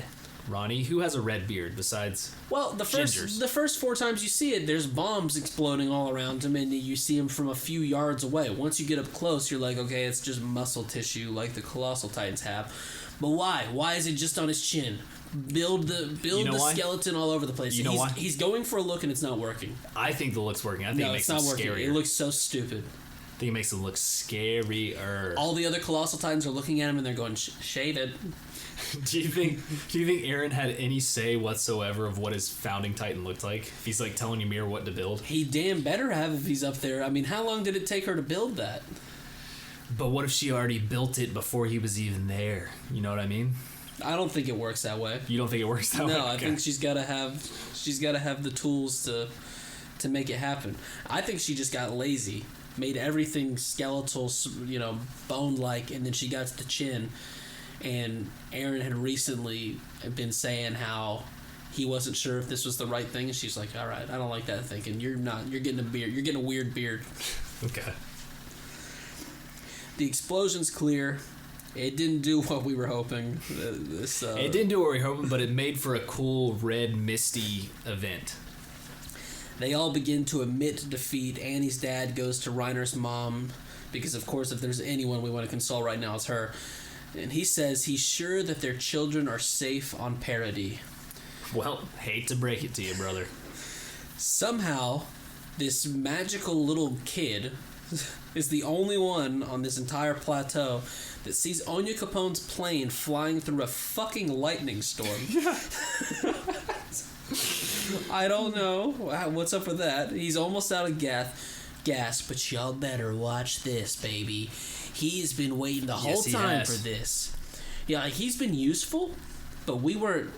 Ronny, who has a red beard besides the first 4 times you see it, there's bombs exploding all around him, and you see him from a few yards away. Once you get up close, you're like, okay, it's just muscle tissue like the Colossal Titans have. But why? Why is it just on his chin? Build the skeleton all over the place. You know why? He's going for a look and it's not working. I think the look's working. I think it makes it scarier. It looks so stupid. I think it makes it look scarier. All the other Colossal Titans are looking at him and they're going, shave it. Do you think Aaron had any say whatsoever of what his founding Titan looked like? If he's like telling Ymir what to build? He damn better have if he's up there. I mean, how long did it take her to build that? But what if she already built it before he was even there? You know what I mean? I don't think it works that way. You don't think it works that way? No, I think she's got to have the tools to make it happen. I think she just got lazy, made everything skeletal, bone-like, and then she got to the chin. And Aaron had recently been saying how he wasn't sure if this was the right thing, and she's like, "All right, I don't like that thinking. You're not. You're getting a beard. You're getting a weird beard." Okay. The explosion's clear. It didn't do what we were hoping. It didn't do what we were hoping, but it made for a cool red misty event. They all begin to admit defeat. Annie's dad goes to Reiner's mom because, of course, if there's anyone we want to console right now, it's her. And he says he's sure that their children are safe on Paradis. Well, hate to break it to you, brother. Somehow, this magical little kid is the only one on this entire plateau that sees Anya Capone's plane flying through a fucking lightning storm. I don't know what's up with that. He's almost out of gas, but y'all better watch this, baby. He's been waiting the whole time for this. Yeah, he's been useful, but we weren't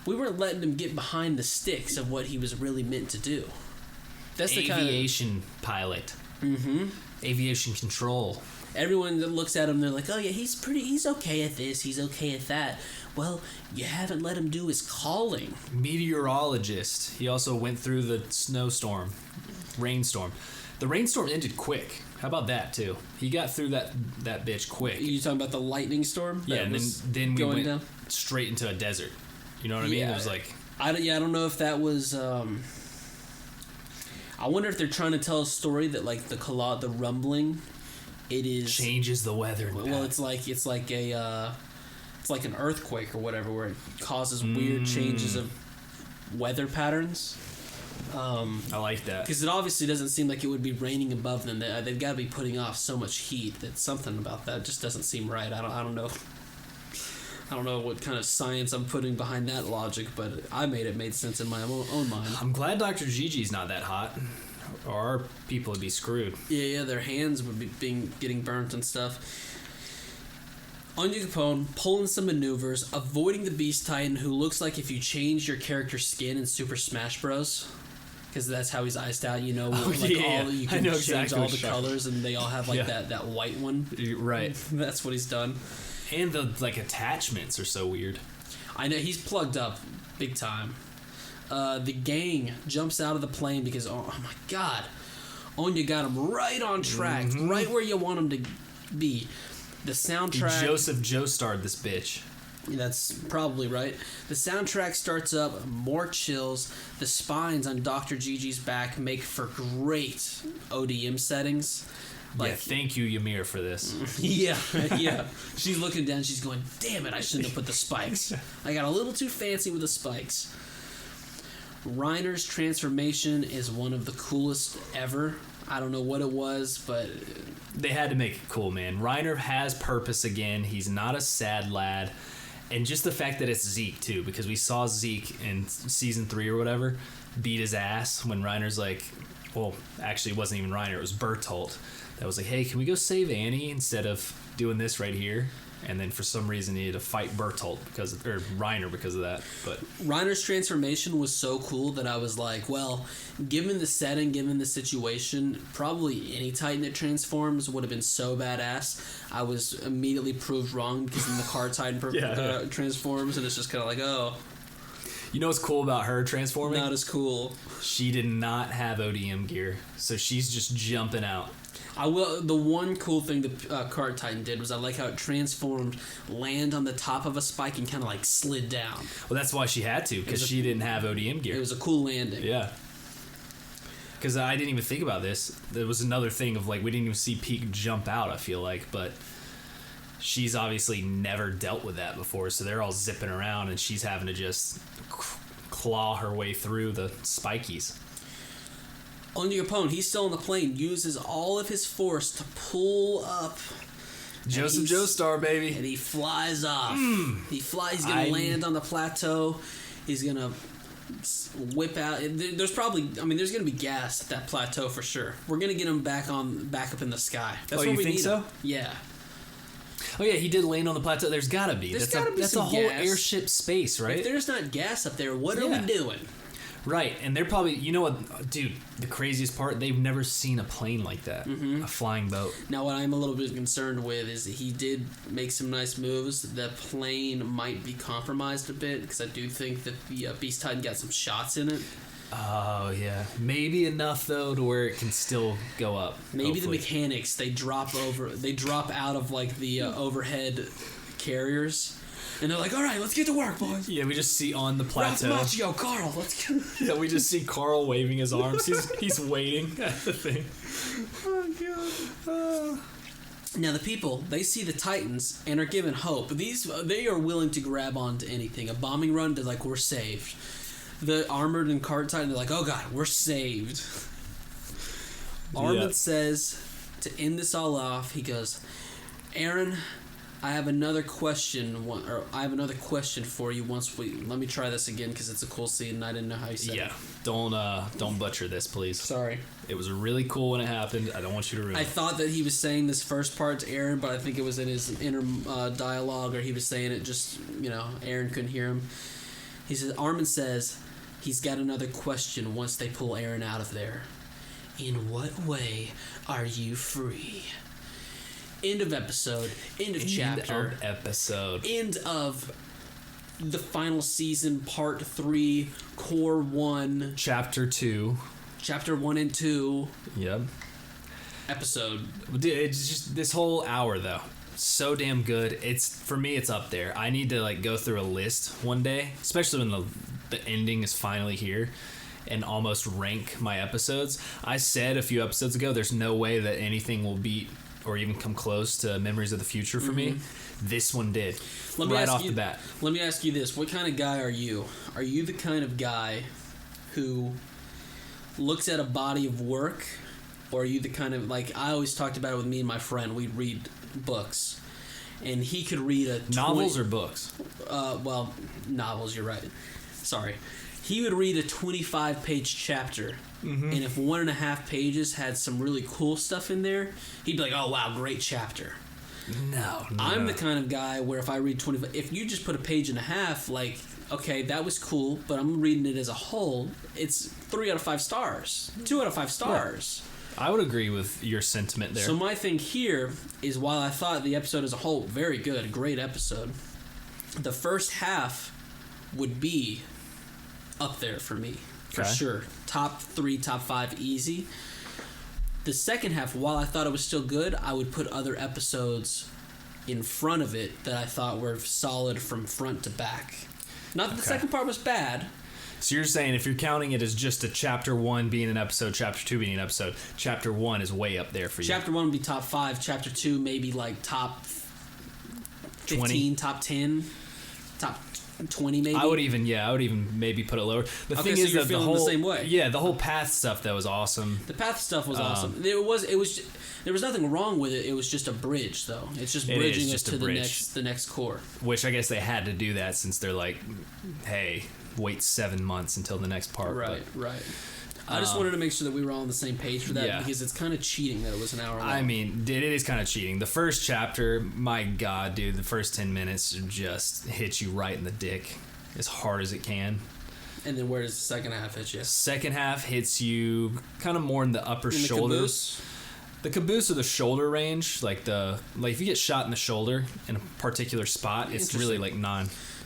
letting him get behind the sticks of what he was really meant to do. That's the aviation pilot. Mm-hmm. Aviation control. Everyone that looks at him, they're like, "Oh yeah, he's okay at this. He's okay at that." Well, you haven't let him do his calling. Meteorologist. He also went through the rainstorm. The rainstorm ended quick. How about that too? He got through that bitch quick. You talking about the lightning storm? Yeah, and then we went down? Straight into a desert. You know what I mean? It was like I don't know if that was. I wonder if they're trying to tell a story that like the rumbling, it is changes the weather. Well, it's like an earthquake or whatever, where it causes weird changes of weather patterns. I like that because it obviously doesn't seem like it would be raining above them. They've got to be putting off so much heat that something about that just doesn't seem right. I don't know. I don't know what kind of science I'm putting behind that logic, but I made sense in my own mind. I'm glad Dr. Gigi's not that hot, or our people would be screwed. Yeah, their hands would be getting burnt and stuff. Anya Capone pulling some maneuvers, avoiding the Beast Titan, who looks like if you change your character's skin in Super Smash Bros. Because that's how he's iced out, you can change all the colors, and they all have that white one. Right. That's what he's done. And the attachments are so weird. I know, he's plugged up big time. The gang jumps out of the plane because, oh my god, Anya got him right on track, right where you want him to be. The soundtrack... Joseph Joestarred this bitch. That's probably right. The soundtrack starts up, more chills. The spines on Dr. Gigi's back make for great ODM settings. Thank you, Ymir, for this. yeah. She's looking down, she's going, damn it, I shouldn't have put the spikes. I got a little too fancy with the spikes. Reiner's transformation is one of the coolest ever. I don't know what it was, but... They had to make it cool, man. Reiner has purpose again. He's not a sad lad. And just the fact that it's Zeke, too, because we saw Zeke in Season 3 or whatever beat his ass when Reiner's like... Well, actually, it wasn't even Reiner. It was Bertolt. That was like, hey, can we go save Annie instead of doing this right here? And then for some reason he had to fight Bertolt Reiner because of that. But Reiner's transformation was so cool that I was like, well, given the setting, given the situation, probably any Titan that transforms would have been so badass. I was immediately proved wrong because then the car Titan transforms, and it's just kind of like, oh. You know what's cool about her transforming? Not as cool. She did not have ODM gear, so she's just jumping out. The one cool thing the Cart Titan did was I like how it transformed, land on the top of a spike, and kind of like slid down. Well, that's why she had to, because she didn't have ODM gear. It was a cool landing. Yeah. Because I didn't even think about this. There was another thing of like we didn't even see Peak jump out, I feel like, but she's obviously never dealt with that before, so they're all zipping around and she's having to just claw her way through the spikies. Only Capone, he's still on the plane, uses all of his force to pull up. Joseph Joestar, baby. And he flies off. He's going to land on the plateau. He's going to whip out. There's probably, there's going to be gas at that plateau for sure. We're going to get him back up in the sky. That's what you we think need so? Him. Yeah. Oh yeah, he did land on the plateau. There's gotta be. That's a whole gas. Airship space, right? If there's not gas up there, what are we doing? Right, and they're probably, you know what, dude, the craziest part, they've never seen a plane like that, a flying boat. Now, what I'm a little bit concerned with is that he did make some nice moves. The plane might be compromised a bit, because I do think that the Beast Titan got some shots in it. Oh, yeah. Maybe enough, though, to where it can still go up. Maybe hopefully. The mechanics, they drop out of, like, the overhead carriers. And they're like, all right, let's get to work, boys. Yeah, we just see on the plateau. Ralph Macchio, Carl, let's get... Yeah, we just see Carl waving his arms. He's waiting at the thing. Oh, God. Now, the people, they see the Titans and are given hope. They are willing to grab onto anything. A bombing run, they're like, we're saved. The Armored and Cart Titan, they're like, oh, God, we're saved. Armored says, to end this all off, he goes, Aaron... I have another question for you. Let me try this again because it's a cool scene and I didn't know how you said it. Yeah, don't butcher this, please. Sorry. It was really cool when it happened. I don't want you to ruin it. I thought that he was saying this first part to Aaron, but I think it was in his inner dialogue, or he was saying it just, Aaron couldn't hear him. He says, Armin says he's got another question once they pull Aaron out of there. In what way are you free? End of episode. End of chapter. End of the final season, part 3, core 1. Chapter 2. Chapter 1 and 2. Yep. Episode. It's just this whole hour, though. So damn good. For me, it's up there. I need to go through a list one day, especially when the ending is finally here, and almost rank my episodes. I said a few episodes ago, there's no way that anything will beat or even come close to Memories of the Future for me. This one did. Right off the bat. Let me ask you this. What kind of guy are you? Are you the kind of guy who looks at a body of work, or are you the kind of, I always talked about it with me and my friend, we'd read books, and he could read novels or books? Well, novels, you're right. Sorry. He would read a 25-page chapter, and if 1.5 pages had some really cool stuff in there, he'd be like, oh, wow, great chapter. No. I'm the kind of guy where if I read 25... If you just put a page and a half, okay, that was cool, but I'm reading it as a whole, it's 3 out of 5 stars. 2 out of 5 stars. Yeah. I would agree with your sentiment there. So my thing here is, while I thought the episode as a whole, very good, great episode, the first half would be up there for me, for sure. Top 3, top 5, easy. The second half, while I thought it was still good, I would put other episodes in front of it that I thought were solid from front to back. Not that the second part was bad. So you're saying if you're counting it as just a chapter 1 being an episode, chapter 2 being an episode, chapter 1 is way up there for you. Chapter 1 would be top 5, chapter 2 maybe top 15, 20. Top 10, top 20 maybe. I would even maybe put it lower. The thing is that the same way. Yeah, the whole path stuff that was awesome. The path stuff was awesome. There was nothing wrong with it. It was just a bridge, though. It's just bridging us to the next core. Which I guess they had to do that since they're like, hey, wait 7 months until the next part. Right. I just wanted to make sure that we were all on the same page for that, because it's kind of cheating that it was an hour long. I mean, it is kind of cheating. The first chapter, my God, dude, the first 10 minutes just hit you right in the dick as hard as it can. And then where does the second half hit you? Second half hits you kind of more in the upper shoulders. The caboose or the shoulder range, like if you get shot in the shoulder in a particular spot, it's really like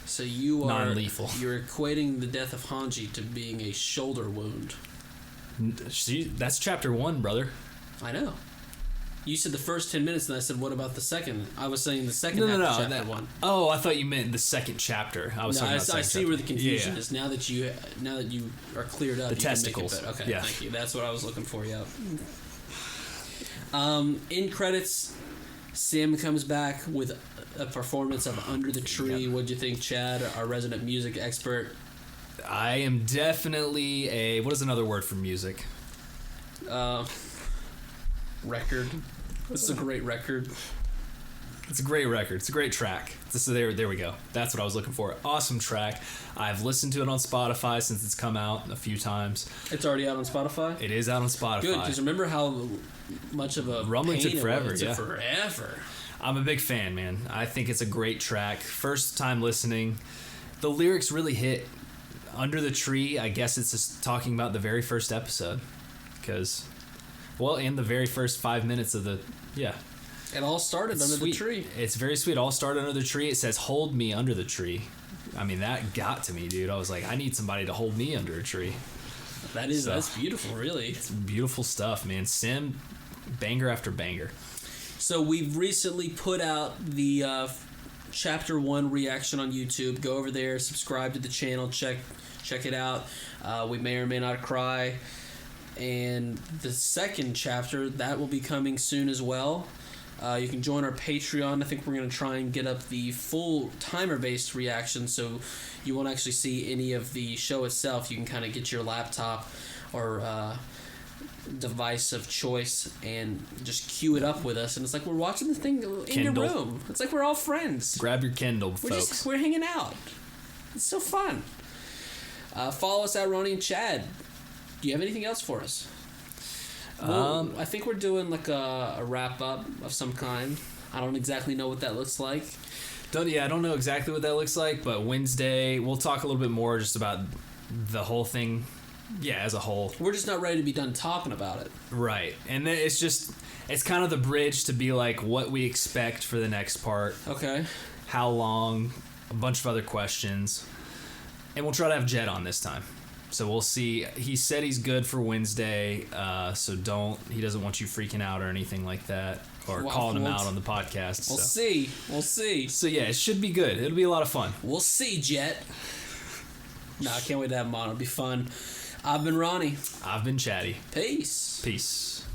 So you are non-lethal. You're equating the death of Hanji to being a shoulder wound. See, that's chapter 1, brother. I know. You said the first 10 minutes, and I said, what about the second? I was saying the second half of chapter 1. Oh, I thought you meant the second chapter. I see where the confusion is. Now that you are cleared up, the testicles. Okay, thank you. That's what I was looking for. Yeah. In credits, Sam comes back with a performance of "Under the Tree." Yep. What'd you think, Chad, our resident music expert? I am definitely what is another word for music? Record. This is a great record. It's a great record. It's a great track. So there we go. That's what I was looking for. Awesome track. I've listened to it on Spotify since it's come out a few times. It's already out on Spotify? It is out on Spotify. Good, because remember how much of a Rumbling took forever. It took forever. I'm a big fan, man. I think it's a great track. First time listening. The lyrics really hit. Under the Tree, I guess it's just talking about the very first episode. Because, in the very first 5 minutes of the, It all started under the tree. It's very sweet. It all started under the tree. It says, "Hold me under the tree." I mean, that got to me, dude. I was like, I need somebody to hold me under a tree. That's beautiful, really. It's beautiful stuff, man. Sim, banger after banger. So we've recently put out the Chapter 1 reaction on YouTube. Go over there, subscribe to the channel, check it out. We may or may not cry. And the second chapter, that will be coming soon as well. You can join our Patreon. I think we're going to try and get up the full timer-based reaction, so you won't actually see any of the show itself. You can kind of get your laptop or device of choice and just queue it up with us, and it's like we're watching the thing in Kindle. your room. It's like we're all friends. Grab your Kindle, folks. We're hanging out. It's so fun. Follow us at Ronny and Chad. Do you have anything else for us? I think we're doing like a wrap up of some kind. I don't exactly know what that looks like. I don't know exactly what that looks like, but Wednesday we'll talk a little bit more just about the whole thing. Yeah, as a whole. We're just not ready to be done talking about it. Right. And then it's kind of the bridge to be like what we expect for the next part. Okay. How long, a bunch of other questions. And we'll try to have Jed on this time. So we'll see. He said he's good for Wednesday, so he doesn't want you freaking out or anything like that, or calling him out on the podcast. We'll see. So yeah, it should be good. It'll be a lot of fun. We'll see, Jet. No, I can't wait to have him on. It'll be fun. I've been Ronny. I've been Chatty. Peace. Peace.